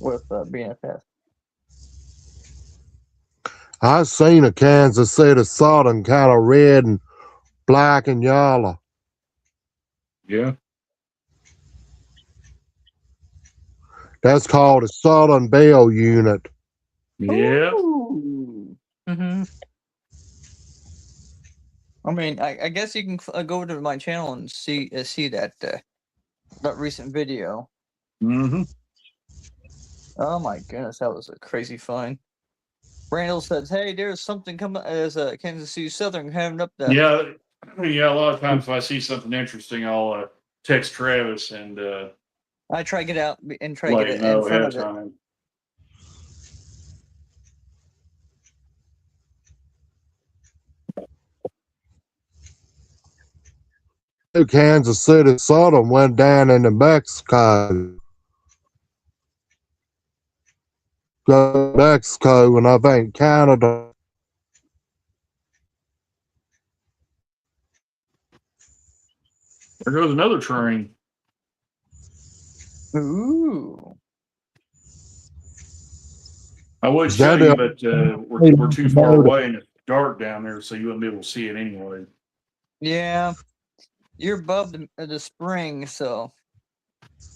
with BNFF. I seen a Kansas City Southern kind of red and black and yellow. Yeah. That's called a Southern Bell unit. Yeah. Mm-hmm. I mean, I guess you can go to my channel and see that recent video. Mm-hmm. Oh my goodness, that was a crazy find. Randall says, "Hey, there's something coming as a Kansas City Southern having up the." Yeah. Yeah. A lot of times if I see something interesting, I'll text Travis and I try to get out and try to let get him it in know ahead front of of it. time. Kansas City Southern went down into Mexico. Go to Mexico and I think Canada. There goes another train. Ooh. I would Is show that you, the- but we're too far away and it's dark down there, so you wouldn't be able to see it anyway. Yeah, you're above the spring, so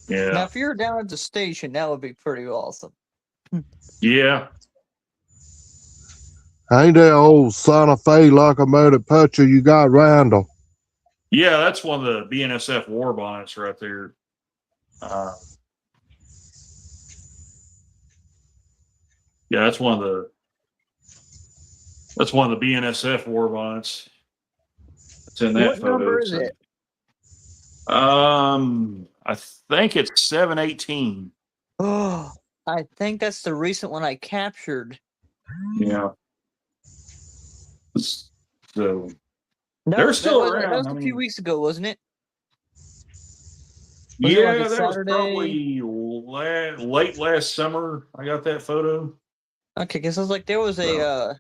now Yeah. if you're down at the station, that would be pretty awesome. Yeah. Ain't that old Santa Fe locomotive picture you got, Randall? Yeah, that's one of the BNSF war bonnets right there. Yeah, that's one of That's one of the BNSF war bonds. It's in that What photo. number is it? I think it's 718. Oh, I think that's the recent one I captured. Yeah. So No, they're still that around. was a few weeks ago, wasn't it? Was it Yeah, like a that was Saturday? probably late last summer. I got that photo. Okay, because I was like, there was a, I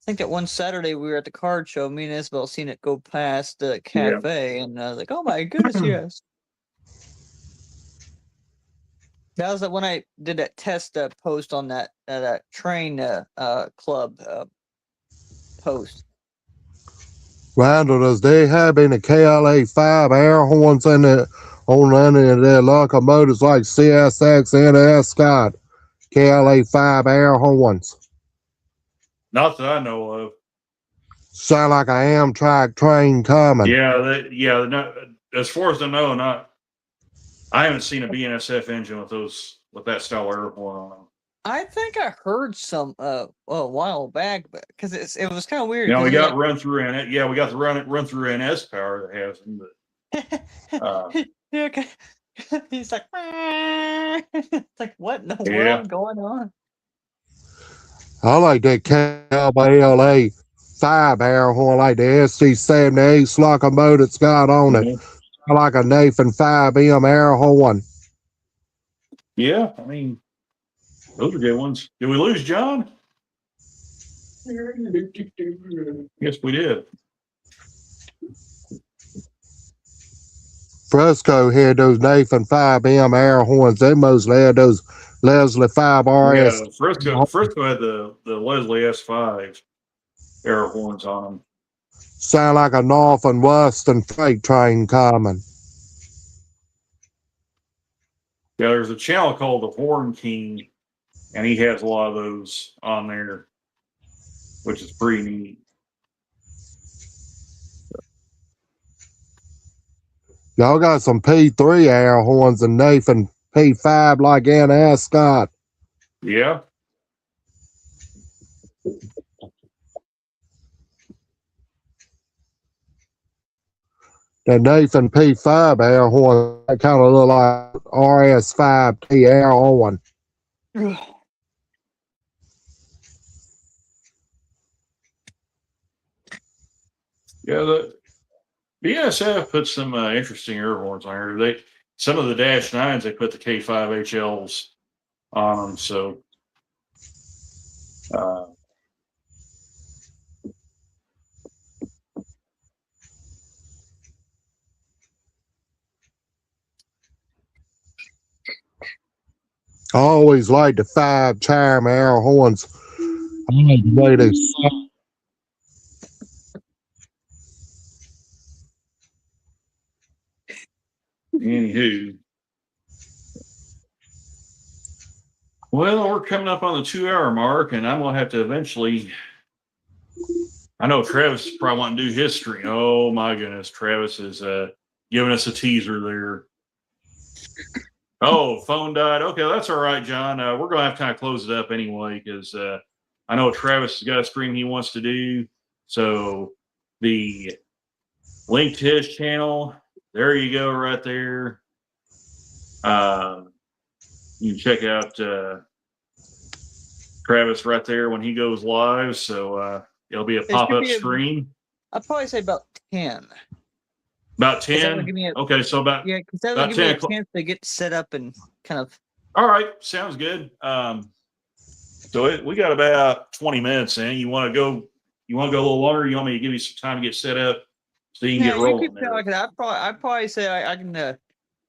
think that one Saturday we were at the card show. Me and Isabel seen it go past the cafe, and I was like, "Oh my goodness, yes!" That was when I did that test post on that train club post. Randall, does they have any KLA-5 air horns in it on any of their locomotives like CSX, NS Scott? KLA-5 air horns. Not that I know of. Sound like an Amtrak train coming. Yeah, no, as far as I know, not. I haven't seen a BNSF engine with that style air horn on them. I think I heard some a while back, because it was kind of weird. Now we got like, run through in it. Yeah, we got the run through NS power that has them, but yeah, he's like, it's like, what in the Yeah. world going on? I like that KLA-5 air horn, like the SC-78 locomotive's got on it. I like a Nathan 5M air horn. Yeah, I mean, those are good ones. Did we lose John? Yes, we did. Fresco had those Nathan 5M air horns. They mostly had those Leslie 5RS. Yeah, Frisco had the Leslie S5 air horns on them. Sound like a North and Western freight train coming. Yeah, there's a channel called the Horn King, and he has a lot of those on there, which is pretty neat. Y'all got some P3 air horns and Nathan P5 like NS Scott. Yeah. The Nathan P5 air horn, that kind of look like RS5T air horn. Yeah, the BNSF put some interesting air horns on here. Some of the Dash 9s, they put the K5HLs on them, so I always like the 5 charm air horns. I like the way they sound. anywho. Well, we're coming up on the 2-hour mark, and I'm going to have to eventually. I know Travis is probably wanting to do history. Oh, my goodness. Travis is giving us a teaser there. Oh, phone died. Okay, that's all right, John. We're going to have to kind of close it up anyway, because I know Travis has got a stream he wants to do. So the link to his channel, there you go right there. You can check out Travis right there when he goes live. So it'll be a pop-up screen. I'd probably say about 10. About 10? Okay, so about yeah, because that would give me a chance to get set up and kind of. All right, sounds good. So we got about 20 minutes in. You want to go a little longer? You want me to give you some time to get set up so you can get rolling? I'd probably say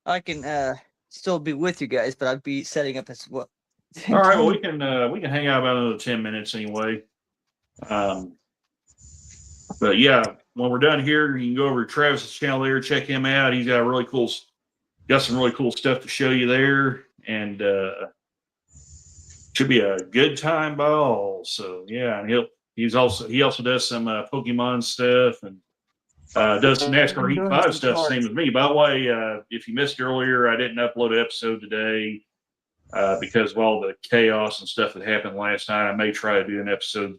I can still be with you guys, but I'd be setting up as well. All right, well we can hang out about another 10 minutes anyway. But yeah, when we're done here, you can go over to Travis's channel there, check him out. He's got some really cool stuff to show you there, and should be a good time by all. So yeah, and he also does some Pokemon stuff and does some NASCAR Heat 5 stuff, same as me. By the way, if you missed earlier, I didn't upload an episode today because of all the chaos and stuff that happened last night. I may try to do an episode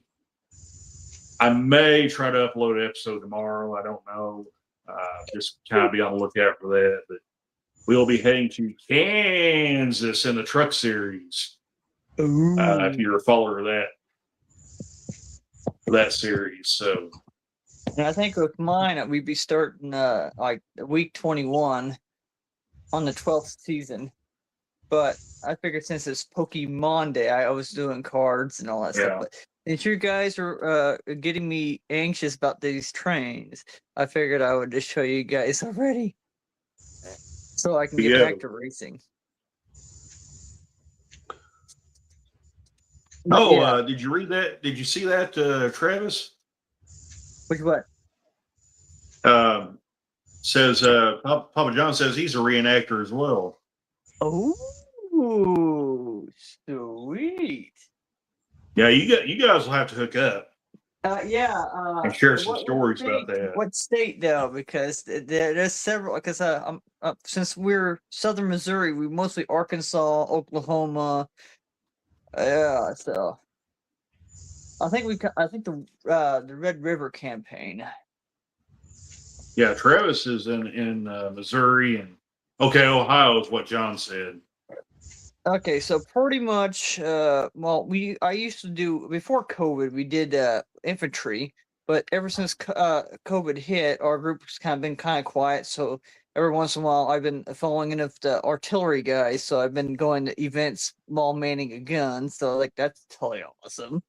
I may try to upload an episode tomorrow. I don't know. Just kind of be on the lookout for that. But we'll be heading to Kansas in the truck series. If you're a follower of that series, so And I think with mine, we'd be starting like week 21 on the 12th season. But I figured since it's Pokemon Day, I was doing cards and all that Yeah. stuff. But since you guys are getting me anxious about these trains, I figured I would just show you guys already, so I can get Yeah. back to racing. Oh, Yeah. did you read that? Did you see that, Travis? Which what? Says Papa John says he's a reenactor as well. Oh, sweet. Yeah, you guys will have to hook up Yeah. and share some What stories state, about that. What state though? Because there's several. Because since we're Southern Missouri, we mostly Arkansas, Oklahoma. Yeah. So I think the Red River campaign. Yeah, Travis is in Missouri and Ohio is what John said. Okay, so pretty much, well, I used to do before COVID. We did infantry, but ever since COVID hit, our group's kind of been kind of quiet. So every once in a while, I've been following in with the artillery guys. So I've been going to events while manning a gun. So like that's totally awesome.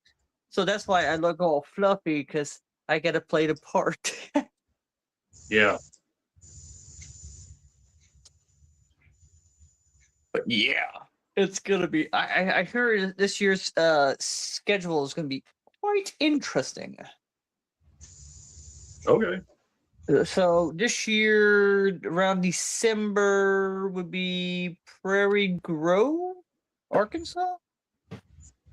So that's why I look all fluffy because I got to play the part. Yeah. But yeah. It's gonna be. I heard this year's schedule is gonna be quite interesting. Okay. So this year, around December, would be Prairie Grove, Arkansas.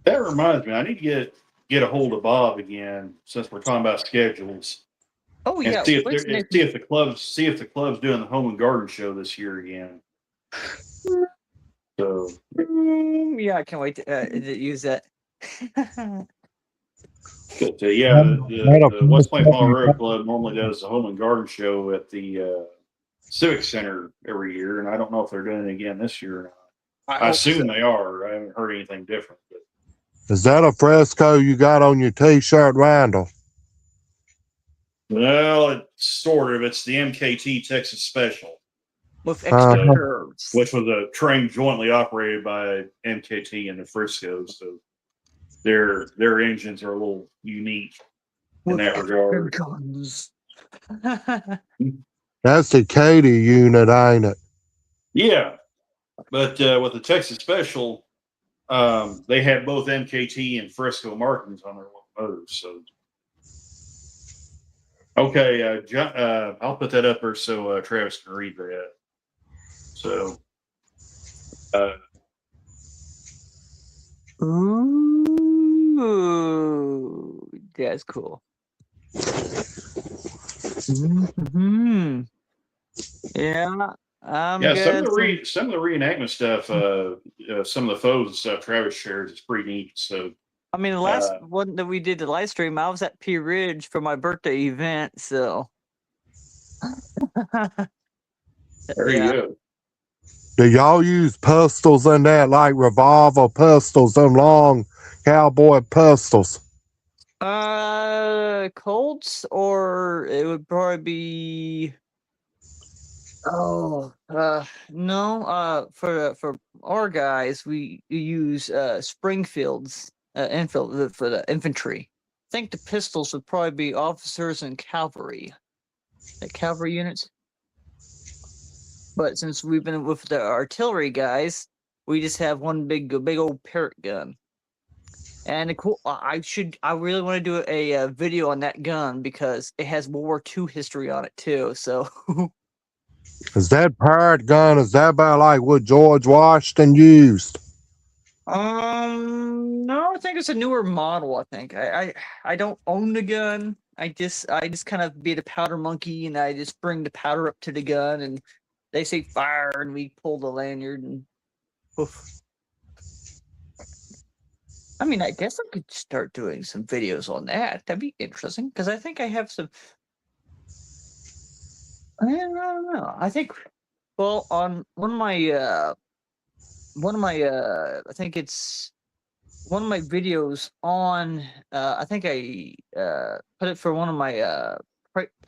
That reminds me, I need to get a hold of Bob again since we're talking about schedules. Oh And yeah, see what's next? if the club's doing the home and garden show this year again. So Yeah, I can't wait to use that. but the West Point Colorado Club normally does the home and garden show at the Civic Center every year, and I don't know if they're doing it again this year or not. I assume they are. I haven't heard anything different. But. Is that a fresco you got on your T-shirt, Randall? Well, it's sort of. It's the MKT Texas Special. With extra curves. Which was a train jointly operated by MKT and the Frisco. So their engines are a little unique in that regard. Guns. That's the Katy unit, ain't it? Yeah. But with the Texas Special, they had both MKT and Frisco markings on their locomotives. So okay, John, I'll put that up there so Travis can read that. So, ooh, that's cool. Mm-hmm. Yeah, some of the reenactment stuff, some of the photos and stuff Travis shares is pretty neat. So, I mean, the last one that we did the live stream, I was at Pea Ridge for my birthday event. So, there you go. Do y'all use pistols in that, like revolver pistols, them long cowboy pistols? Colts, or it would probably be. Oh, no. For our guys, we use Springfields, Enfield for the infantry. I think the pistols would probably be officers and cavalry, like cavalry units. But since we've been with the artillery guys, we just have one big old parrot gun. And I really want to do a video on that gun because it has World War II history on it too. So. Is that pirate gun? Is that about like what George Washington used? No, I think it's a newer model. I think I don't own the gun. I just kind of be the powder monkey, and I just bring the powder up to the gun, and they say fire, and we pull the lanyard, and oof. I mean, I guess I could start doing some videos on that. That'd be interesting because I think I have some. I don't know. I think, well, on I think it's one of my videos on. I think I put it for one of my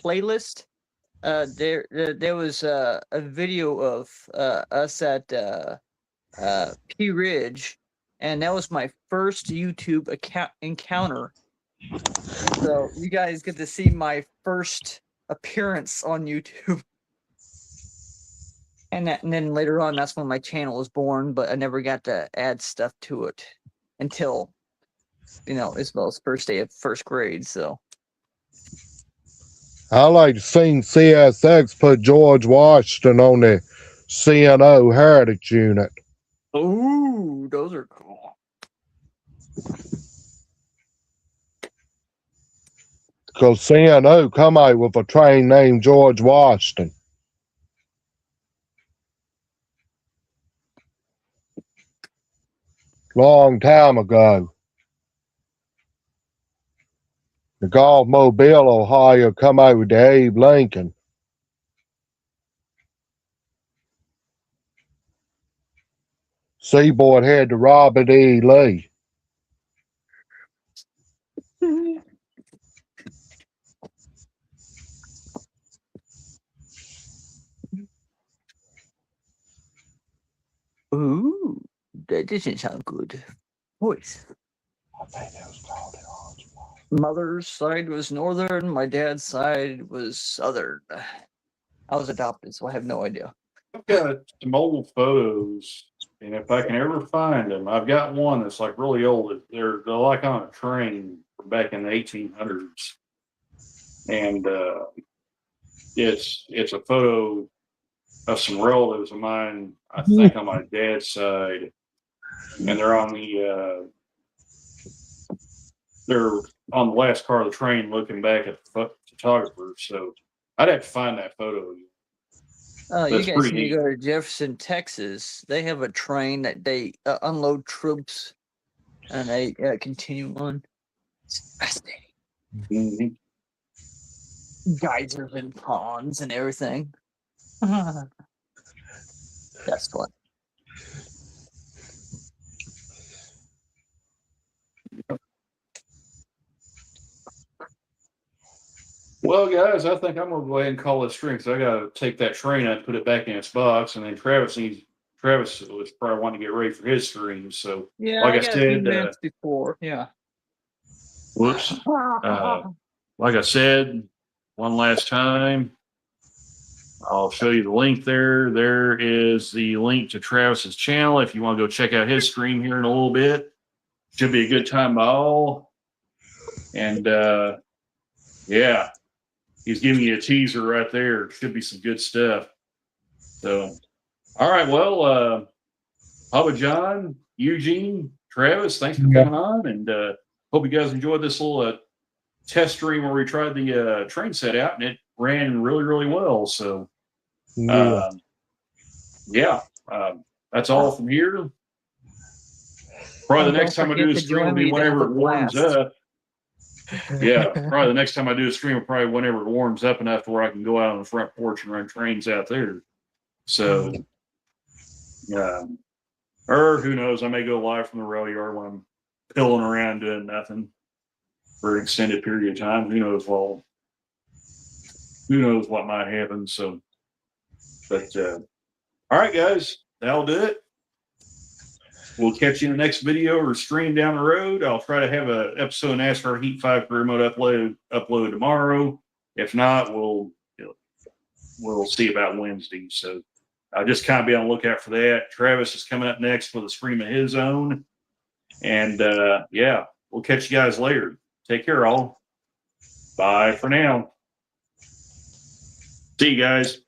playlist. There was a video of us at P Ridge, and that was my first YouTube encounter. So you guys get to see my first appearance on YouTube. And then later on, that's when my channel was born, but I never got to add stuff to it until, Isabel's first day of first grade. So I like to see CSX put George Washington on the CNO Heritage Unit. ooh, those are cool. Because CNO come out with a train named George Washington. Long time ago. The Gulf Mobile, Ohio come out with the Abe Lincoln. Seaboard head to Robert E. Lee. Ooh, that doesn't sound good. Voice. I think that was called the Orange Wall. Mother's side was northern. My dad's side was southern. I was adopted, so I have no idea. I've got some old photos, and if I can ever find them, I've got one that's like really old. They're like on a train from back in the 1800s, and it's a photo of some relatives of mine. I think on my dad's side, and they're on the last car of the train, looking back at the photographer. So I'd have to find that photo. Oh, you That's guys pretty need to neat. go to Jefferson, Texas. They have a train that they unload troops and they continue on. It's fascinating. Mhm. Geysers and ponds and everything. That's fun. Well, guys, I think I'm gonna go ahead and call it stream because I gotta take that train out and put it back in its box, and then Travis was probably wanting to get ready for his stream. So, Yeah, like I I got a few said, minutes before. Yeah. whoops. Like I said, one last time, I'll show you the link there. There is the link to Travis's channel if you want to go check out his stream here in a little bit. Should be a good time by all. And yeah, he's giving you a teaser right there. Should be some good stuff. So, all right. Well, Papa John, Eugene, Travis, thanks for coming on, and hope you guys enjoyed this little test stream where we tried the train set out, and it ran really, really well. So, Yeah. yeah, that's all from here. Probably the next Don't time I do forget a to stream will join be me to have whenever a it warms blast. up. Yeah, probably the next time I do a stream will probably whenever it warms up enough to where I can go out on the front porch and run trains out there. So, or who knows, I may go live from the rail yard when I'm pilling around doing nothing for an extended period of time. Who knows what might happen. So, but all right, guys, that'll do it. We'll catch you in the next video or stream down the road. I'll try to have an episode of NASCAR Heat 5 for remote upload tomorrow. If not, we'll see about Wednesday. So I'll just kind of be on the lookout for that. Travis is coming up next with a stream of his own. And yeah, we'll catch you guys later. Take care, all. Bye for now. See you guys.